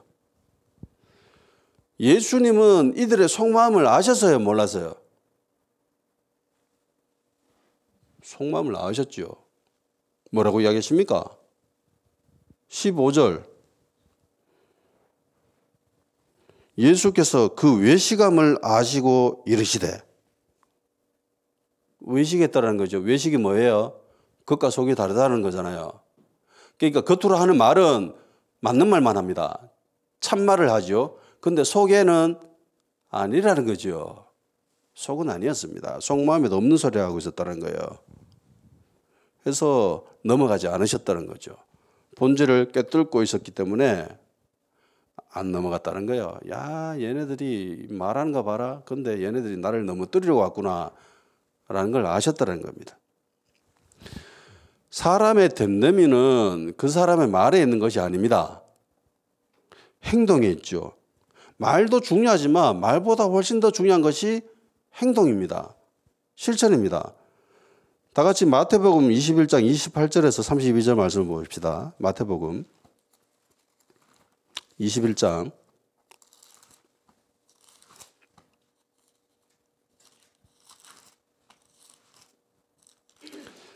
예수님은 이들의 속마음을 아셔서요, 몰랐어요? 속마음을 아셨죠. 뭐라고 이야기하십니까? 15절. 예수께서 그 외식함을 아시고 이르시되. 외식했다는 거죠. 외식이 뭐예요? 겉과 속이 다르다는 거잖아요. 그러니까 겉으로 하는 말은 맞는 말만 합니다. 참말을 하죠. 근데 속에는 아니라는 거죠. 속은 아니었습니다. 속마음에도 없는 소리를 하고 있었다는 거예요. 그래서 넘어가지 않으셨다는 거죠. 본질을 꿰뚫고 있었기 때문에 안 넘어갔다는 거예요. 야, 얘네들이 말하는 거 봐라. 근데 얘네들이 나를 넘어뜨리려고 왔구나 라는 걸 아셨다는 겁니다. 사람의 됨됨이는 그 사람의 말에 있는 것이 아닙니다. 행동에 있죠. 말도 중요하지만 말보다 훨씬 더 중요한 것이 행동입니다. 실천입니다. 다 같이 마태복음 21장 28절에서 32절 말씀을 봅시다. 마태복음 21장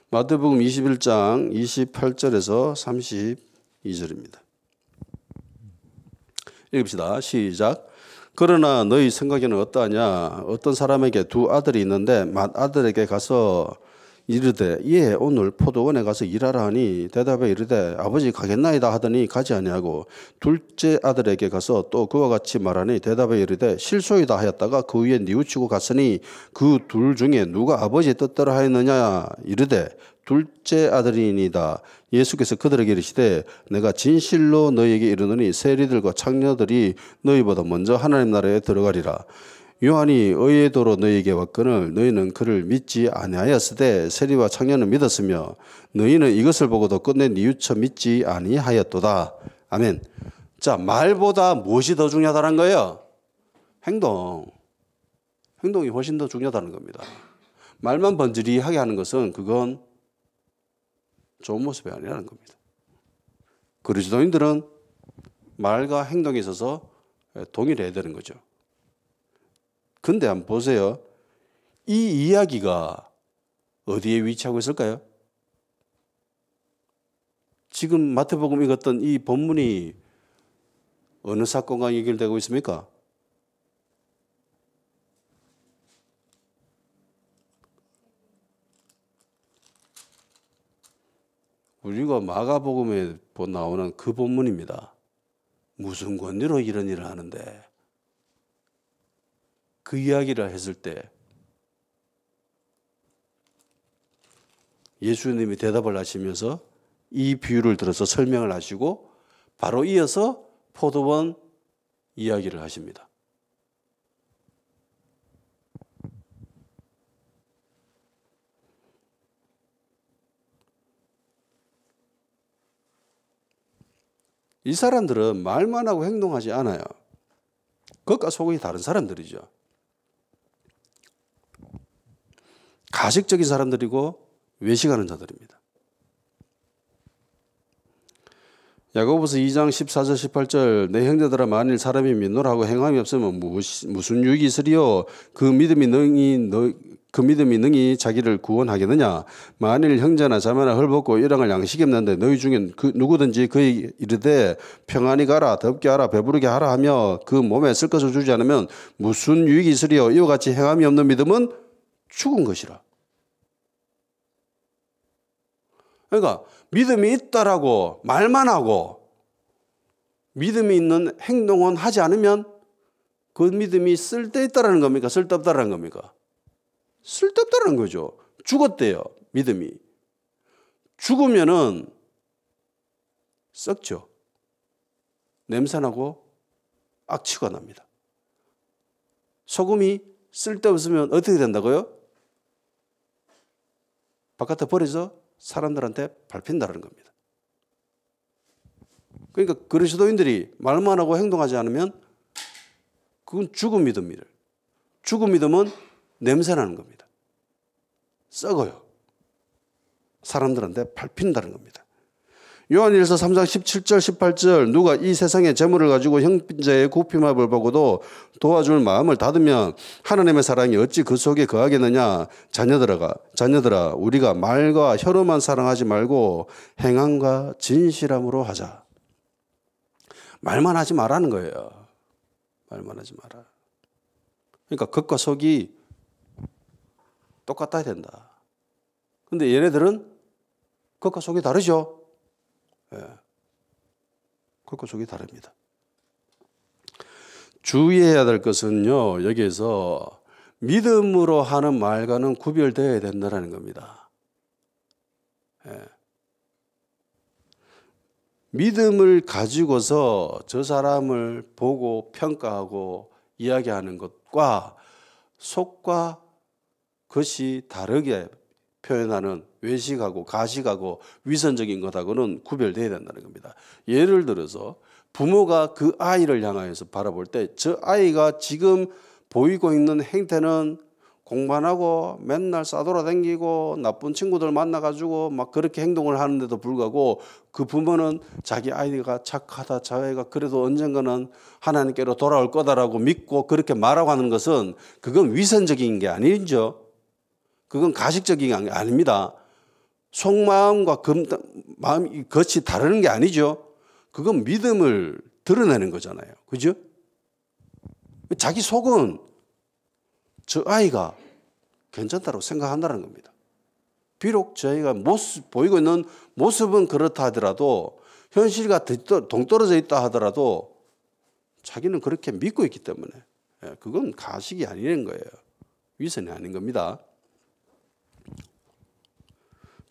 마태복음 21장 28절에서 32절입니다. 읽읍시다. 시작. 그러나 너희 생각에는 어떠하냐? 어떤 사람에게 두 아들이 있는데 맏아들에게 가서 이르되 예 오늘 포도원에 가서 일하라 하니 대답에 이르되 아버지 가겠나이다 하더니 가지 아니하고 둘째 아들에게 가서 또 그와 같이 말하니 대답에 이르되 실소이다 하였다가 그 위에 뉘우치고 갔으니 그 둘 중에 누가 아버지의 뜻대로 하였느냐 이르되 둘째 아들이니이다. 예수께서 그들에게 이르시되 내가 진실로 너희에게 이르노니 세리들과 창녀들이 너희보다 먼저 하나님 나라에 들어가리라. 요한이 의의 도로 너희에게 왔거늘 너희는 그를 믿지 아니하였으되 세리와 창녀는 믿었으며 너희는 이것을 보고도 끝내 뉘우쳐 믿지 아니하였도다. 아멘. 자, 말보다 무엇이 더 중요하다는 거예요? 행동. 행동이 훨씬 더 중요하다는 겁니다. 말만 번지르하게 하는 것은 그건 좋은 모습이 아니라는 겁니다. 그리스도인들은 말과 행동에 있어서 동일해야 되는 거죠. 근데 한번 보세요. 이 이야기가 어디에 위치하고 있을까요? 지금 마태복음 읽었던 이 본문이 어느 사건과 연결되고 있습니까? 우리가 마가복음에 나오는 그 본문입니다. 무슨 권리로 이런 일을 하는데 그 이야기를 했을 때 예수님이 대답을 하시면서 이 비유를 들어서 설명을 하시고 바로 이어서 포도원 이야기를 하십니다. 이 사람들은 말만 하고 행동하지 않아요. 겉과 속이 다른 사람들이죠. 가식적인 사람들이고 외식하는 자들입니다. 야고보서 2장 14절 18절 내 형제들아 만일 사람이 믿노라고 행함이 없으면 무슨 유익이 있으리요? 그 믿음이 능히 자기를 구원하겠느냐? 만일 형제나 자매나 헐벗고 일왕을 양식이 없는데 너희 중에 누구든지 그에게 이르되 평안히 가라 덥게 하라 배부르게 하라 하며 그 몸에 쓸 것을 주지 않으면 무슨 유익이 있으리요? 이와 같이 행함이 없는 믿음은 죽은 것이라. 그러니까 믿음이 있다라고 말만 하고 믿음이 있는 행동은 하지 않으면 그 믿음이 쓸데있다라는 겁니까? 쓸데없다라는 겁니까? 쓸데없다라는 거죠. 죽었대요. 믿음이. 죽으면은 썩죠. 냄새나고 악취가 납니다. 소금이 쓸데없으면 어떻게 된다고요? 바깥에 버려서 사람들한테 밟힌다는 겁니다. 그러니까 그리스도인들이 말만 하고 행동하지 않으면 그건 죽은 믿음입니다. 죽은 믿음은 냄새나는 겁니다. 썩어요. 사람들한테 밟힌다는 겁니다. 요한일서 3장 17절 18절 누가 이 세상의 재물을 가지고 형제의 굽힘합을 보고도 도와줄 마음을 닫으면 하나님의 사랑이 어찌 그 속에 거하겠느냐. 자녀들아 우리가 말과 혀로만 사랑하지 말고 행함과 진실함으로 하자. 말만 하지 말라는 거예요. 말만 하지 마라. 그러니까 겉과 속이 똑같아야 된다. 근데 얘네들은 겉과 속이 다르죠. 예. 겉과 속이 다릅니다. 주의해야 될 것은요, 여기에서 믿음으로 하는 말과는 구별되어야 된다는 겁니다. 예. 믿음을 가지고서 저 사람을 보고 평가하고 이야기하는 것과 속과 겉이 다르게 표현하는 외식하고 가식하고 위선적인 것하고는 구별되어야 된다는 겁니다. 예를 들어서 부모가 그 아이를 향하여서 바라볼 때 저 아이가 지금 보이고 있는 행태는 공부 안 하고 맨날 싸돌아다니고 나쁜 친구들 만나가지고 막 그렇게 행동을 하는데도 불구하고 그 부모는 자기 아이가 착하다, 자기가 그래도 언젠가는 하나님께로 돌아올 거다라고 믿고 그렇게 말하고 하는 것은 그건 위선적인 게 아니죠. 그건 가식적인 게 아닙니다. 속마음과 마음, 겉이 다르는 게 아니죠. 그건 믿음을 드러내는 거잖아요. 그죠? 자기 속은 저 아이가 괜찮다고 생각한다는 겁니다. 비록 저희가 보이고 있는 모습은 그렇다 하더라도 현실과 동떨어져 있다 하더라도 자기는 그렇게 믿고 있기 때문에 그건 가식이 아니라는 거예요. 위선이 아닌 겁니다.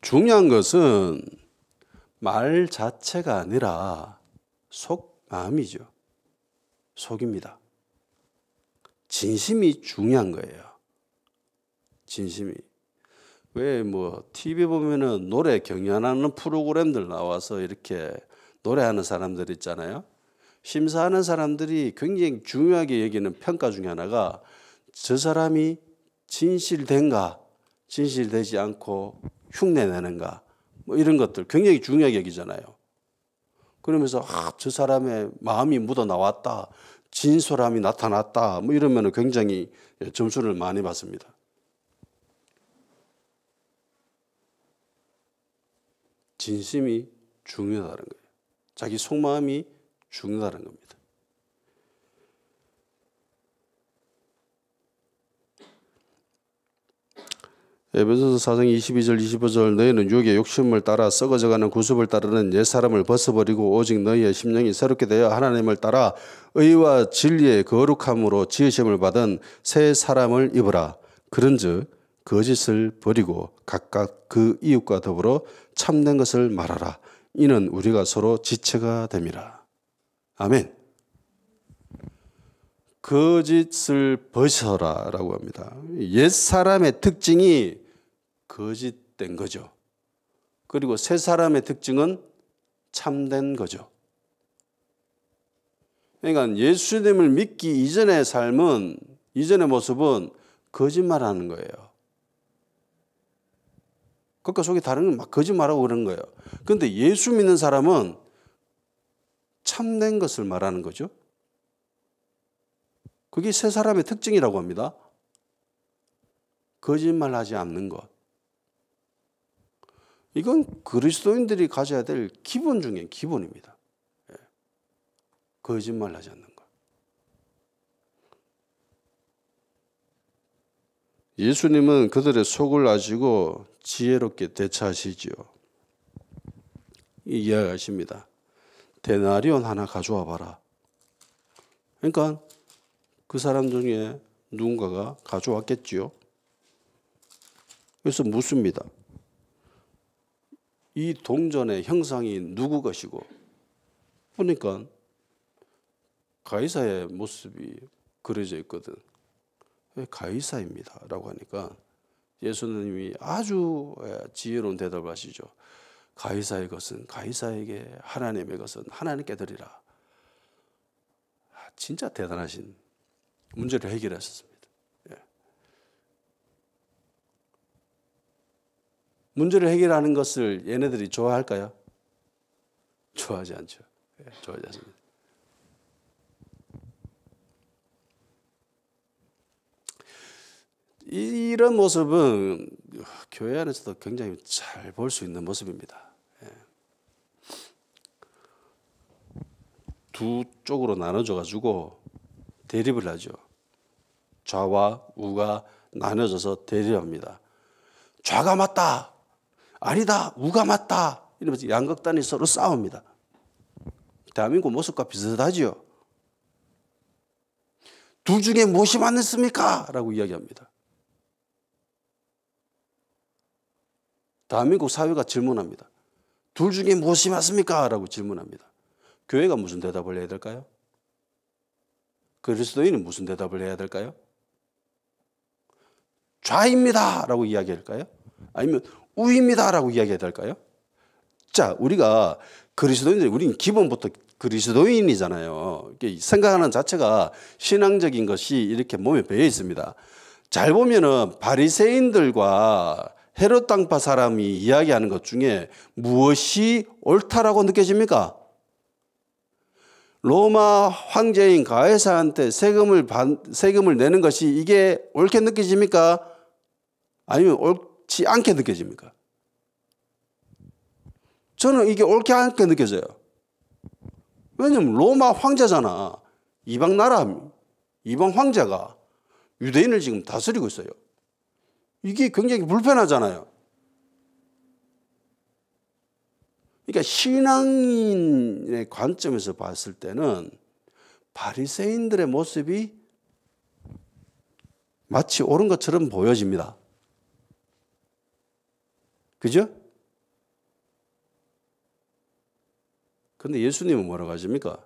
중요한 것은 말 자체가 아니라 속마음이죠. 속입니다. 진심이 중요한 거예요. 진심이. 왜 TV 보면은 노래 경연하는 프로그램들 나와서 이렇게 노래하는 사람들 있잖아요. 심사하는 사람들이 굉장히 중요하게 여기는 평가 중에 하나가 저 사람이 진실된가, 진실되지 않고 흉내내는가, 이런 것들 굉장히 중요하게 여기잖아요. 그러면서 저 사람의 마음이 묻어 나왔다, 진솔함이 나타났다, 이러면 굉장히 점수를 많이 받습니다. 진심이 중요하다는 거예요. 자기 속마음이 중요하다는 겁니다. 에베소서 4장 22절 25절 너희는 육의 욕심을 따라 썩어져가는 구습을 따르는 옛사람을 벗어버리고 오직 너희의 심령이 새롭게 되어 하나님을 따라 의와 진리의 거룩함으로 지으심을 받은 새 사람을 입으라. 그런즉 거짓을 버리고 각각 그 이웃과 더불어 참된 것을 말하라. 이는 우리가 서로 지체가 됨이라. 아멘. 거짓을 벗어라라고 합니다. 옛사람의 특징이 거짓된 거죠. 그리고 새 사람의 특징은 참된 거죠. 그러니까 예수님을 믿기 이전의 삶은, 이전의 모습은 거짓말하는 거예요. 겉과 속이 다른 건 막 거짓말하고 그러는 거예요. 그런데 예수 믿는 사람은 참된 것을 말하는 거죠. 그게 새 사람의 특징이라고 합니다. 거짓말하지 않는 것. 이건 그리스도인들이 가져야 될 기본 중에 기본입니다. 거짓말하지 않는 것. 예수님은 그들의 속을 아시고 지혜롭게 대처하시지요. 이야기하십니다. 데나리온 하나 가져와 봐라. 그러니까 그 사람 중에 누군가가 가져왔겠지요. 그래서 묻습니다. 이 동전의 형상이 누구 것이고, 보니까 가이사의 모습이 그려져 있거든. 가이사입니다 라고 하니까 예수님이 아주 지혜로운 대답을 하시죠. 가이사의 것은 가이사에게, 하나님의 것은 하나님께 드리라. 진짜 대단하신 문제를 해결하셨습니다. 문제를 해결하는 것을 얘네들이 좋아할까요? 좋아하지 않죠. 좋아하지 않습니다. 이런 모습은 교회 안에서도 굉장히 잘 볼 수 있는 모습입니다. 두 쪽으로 나눠져 가지고 대립을 하죠. 좌와 우가 나눠져서 대립합니다. 좌가 맞다, 아니다, 우가 맞다, 이러면서 양극단이 서로 싸웁니다. 대한민국 모습과 비슷하지요. 둘 중에 무엇이 맞습니까? 라고 이야기합니다. 대한민국 사회가 질문합니다. 둘 중에 무엇이 맞습니까? 라고 질문합니다. 교회가 무슨 대답을 해야 될까요? 그리스도인은 무슨 대답을 해야 될까요? 좌입니다 라고 이야기할까요? 아니면 우입니다 라고 이야기해야 될까요? 자, 우리가 그리스도인들, 우리는 기본부터 그리스도인이잖아요. 생각하는 자체가 신앙적인 것이 이렇게 몸에 배어 있습니다. 잘 보면은 바리새인들과 헤롯 당파 사람이 이야기하는 것 중에 무엇이 옳다라고 느껴집니까? 로마 황제인 가이사한테 세금을 내는 것이 이게 옳게 느껴집니까? 아니면 옳지 않게 느껴집니까? 저는 이게 옳게 않게 느껴져요. 왜냐면 로마 황제잖아. 이방 황제가 유대인을 지금 다스리고 있어요. 이게 굉장히 불편하잖아요. 그러니까 신앙인의 관점에서 봤을 때는 바리새인들의 모습이 마치 옳은 것처럼 보여집니다. 그죠? 그런데 예수님은 뭐라고 하십니까?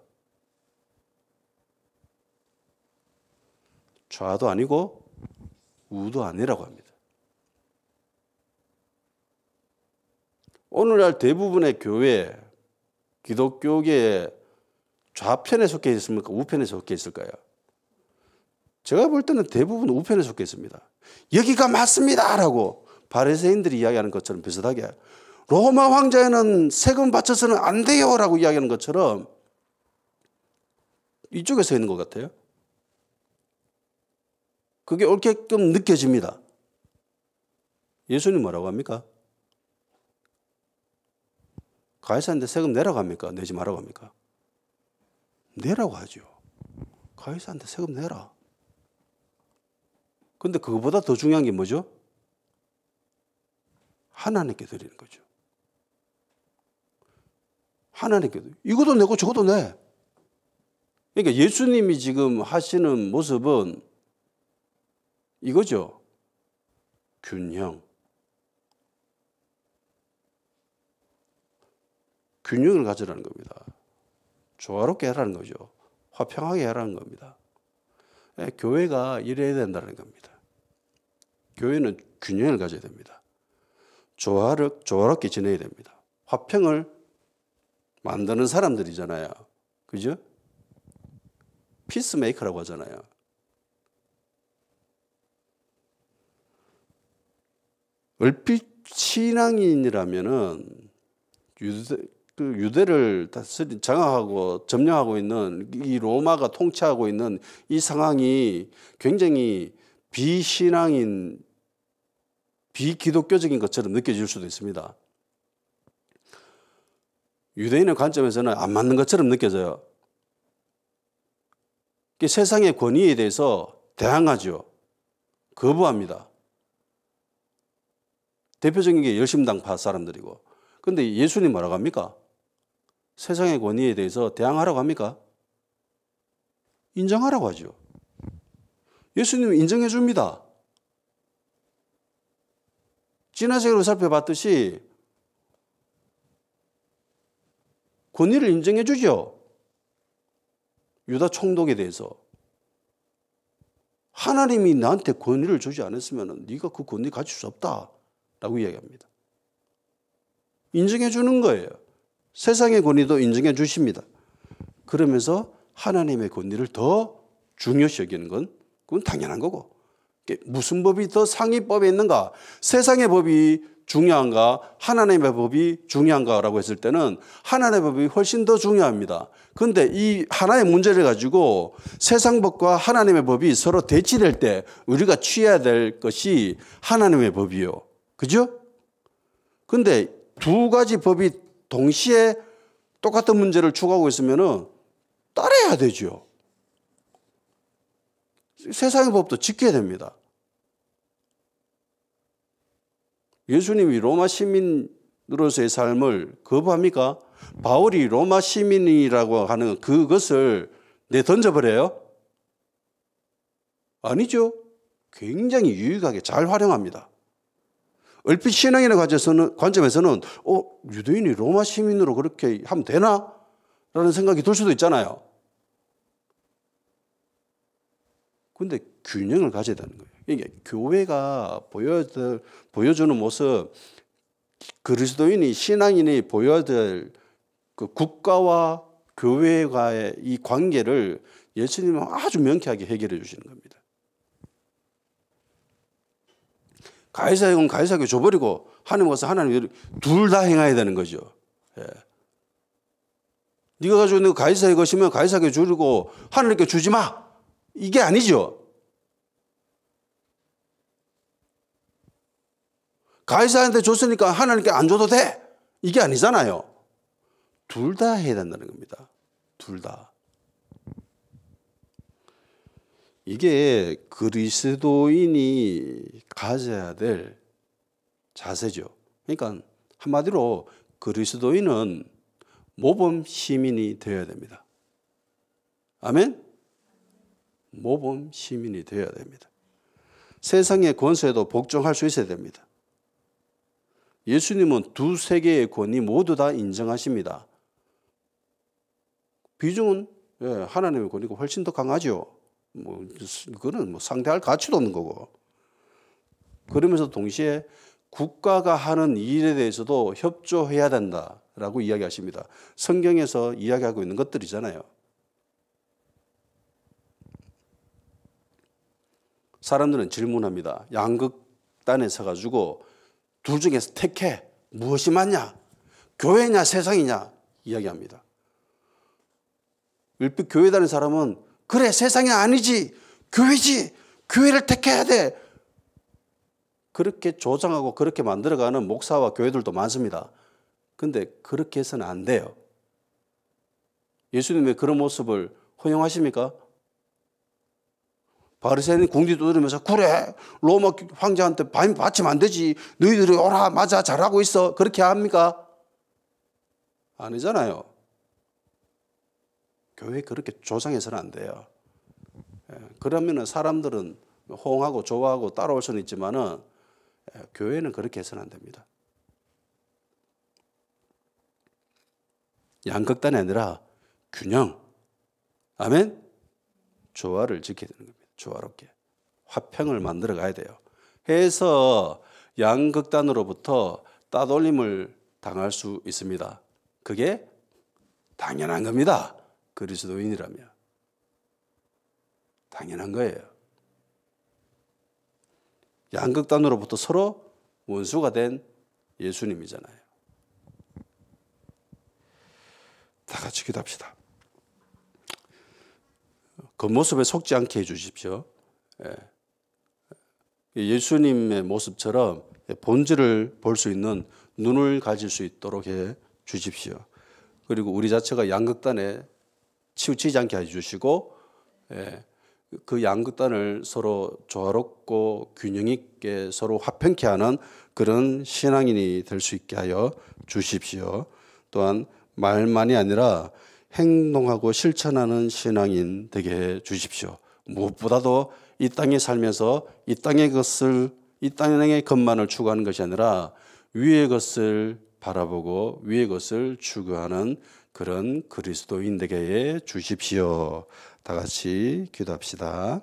좌도 아니고 우도 아니라고 합니다. 오늘날 대부분의 교회, 기독교계의 좌편에 속해 있습니까? 우편에 속해 있을까요? 제가 볼 때는 대부분 우편에 속해 있습니다. 여기가 맞습니다! 라고 바리새인들이 이야기하는 것처럼 비슷하게 로마 황제는 세금 바쳐서는 안 돼요! 라고 이야기하는 것처럼 이쪽에 서 있는 것 같아요. 그게 옳게끔 느껴집니다. 예수님 뭐라고 합니까? 가이사한테 세금 내라고 합니까? 내지 말라고 합니까? 내라고 하죠. 가이사한테 세금 내라. 근데 그거보다 더 중요한 게 뭐죠? 하나님께 드리는 거죠. 하나님께 이것도 내고 저것도 내. 그러니까 예수님이 지금 하시는 모습은 이거죠. 균형. 균형을 가지라는 겁니다. 조화롭게 하라는 거죠. 화평하게 하라는 겁니다. 교회가 이래야 된다는 겁니다. 교회는 균형을 가져야 됩니다. 조화롭게 지내야 됩니다. 화평을 만드는 사람들이잖아요. 그죠? 피스메이커라고 하잖아요. 얼핏 신앙인이라면은 유대를 장악하고 점령하고 있는 이 로마가 통치하고 있는 이 상황이 굉장히 비신앙인, 비기독교적인 것처럼 느껴질 수도 있습니다. 유대인의 관점에서는 안 맞는 것처럼 느껴져요. 세상의 권위에 대해서 대항하죠. 거부합니다. 대표적인 게 열심당파 사람들이고. 그런데 예수님 뭐라고 합니까? 세상의 권위에 대해서 대항하라고 합니까? 인정하라고 하죠. 예수님은 인정해 줍니다. 지난 시간으로 살펴봤듯이 권위를 인정해 주죠. 유다 총독에 대해서. 하나님이 나한테 권위를 주지 않았으면 네가 그 권위 가질 수 없다라고 이야기합니다. 인정해 주는 거예요. 세상의 권위도 인정해 주십니다. 그러면서 하나님의 권위를 더 중요시 여기는 건 그건 당연한 거고. 무슨 법이 더 상위법에 있는가? 세상의 법이 중요한가? 하나님의 법이 중요한가라고 했을 때는 하나님의 법이 훨씬 더 중요합니다. 그런데 이 하나의 문제를 가지고 세상 법과 하나님의 법이 서로 대치될 때 우리가 취해야 될 것이 하나님의 법이요. 그죠? 그런데 두 가지 법이 동시에 똑같은 문제를 추구하고 있으면 따라야 되죠. 세상의 법도 지켜야 됩니다. 예수님이 로마 시민으로서의 삶을 거부합니까? 바울이 로마 시민이라고 하는 그것을 내던져버려요? 아니죠. 굉장히 유익하게 잘 활용합니다. 얼핏 신앙이라는 관점에서는 유대인이 로마 시민으로 그렇게 하면 되나? 라는 생각이 들 수도 있잖아요. 근데 균형을 가져야 되는 거예요. 이게 교회가 보여주는 모습, 그리스도인이, 신앙인이 보여야 될 그 국가와 교회와의 이 관계를 예수님은 아주 명쾌하게 해결해 주시는 겁니다. 가이사의 건 가이사에게 줘버리고 하나님 와서 하나님 둘 다 행해야 되는 거죠. 예. 네가 가지고 있는 가이사의 것이면 가이사에게 주고 하나님께 주지 마. 이게 아니죠. 가이사한테 줬으니까 하나님께 안 줘도 돼. 이게 아니잖아요. 둘 다 해야 된다는 겁니다. 둘 다. 이게 그리스도인이 가져야 될 자세죠. 그러니까 한마디로 그리스도인은 모범 시민이 되어야 됩니다. 아멘? 모범 시민이 되어야 됩니다. 세상의 권세에도 복종할 수 있어야 됩니다. 예수님은 두 세계의 권위 모두 다 인정하십니다. 비중은 하나님의 권위가 훨씬 더 강하죠. 그거는 상대할 가치도 없는 거고. 그러면서 동시에 국가가 하는 일에 대해서도 협조해야 된다라고 이야기하십니다. 성경에서 이야기하고 있는 것들이잖아요. 사람들은 질문합니다. 양극단에 서가지고 둘 중에서 택해. 무엇이 맞냐? 교회냐 세상이냐? 이야기합니다. 일빛 교회 다니는 사람은 그래 세상이 아니지. 교회지. 교회를 택해야 돼. 그렇게 조장하고 그렇게 만들어가는 목사와 교회들도 많습니다. 그런데 그렇게 해서는 안 돼요. 예수님의 그런 모습을 허용하십니까? 바리새인이 궁디 두드리면서 그래 로마 황제한테 바치면 안 되지. 너희들이 오라 맞아 잘하고 있어. 그렇게 합니까? 아니잖아요. 교회 그렇게 조장해서는 안 돼요. 그러면 사람들은 호응하고 좋아하고 따라올 수는 있지만은 교회는 그렇게 해서는 안 됩니다. 양극단이 아니라 균형. 아멘? 조화를 지켜야 되는 겁니다. 조화롭게. 화평을 만들어 가야 돼요. 해서 양극단으로부터 따돌림을 당할 수 있습니다. 그게 당연한 겁니다. 그리스도인이라면. 당연한 거예요. 양극단으로부터 서로 원수가 된 예수님이잖아요. 다 같이 기도합시다. 겉모습에 속지 않게 해주십시오. 예수님의 모습처럼 본질을 볼 수 있는 눈을 가질 수 있도록 해 주십시오. 그리고 우리 자체가 양극단에 치우치지 않게 해주시고 그 양극단을 서로 조화롭고 균형 있게 서로 화평케 하는 그런 신앙인이 될 수 있게 하여 주십시오. 또한 말만이 아니라 행동하고 실천하는 신앙인 되게 해 주십시오. 무엇보다도 이 땅에 살면서 이 땅의 것만을 추구하는 것이 아니라 위의 것을 바라보고 위의 것을 추구하는 그런 그리스도인 되게 해 주십시오. 다 같이 기도합시다.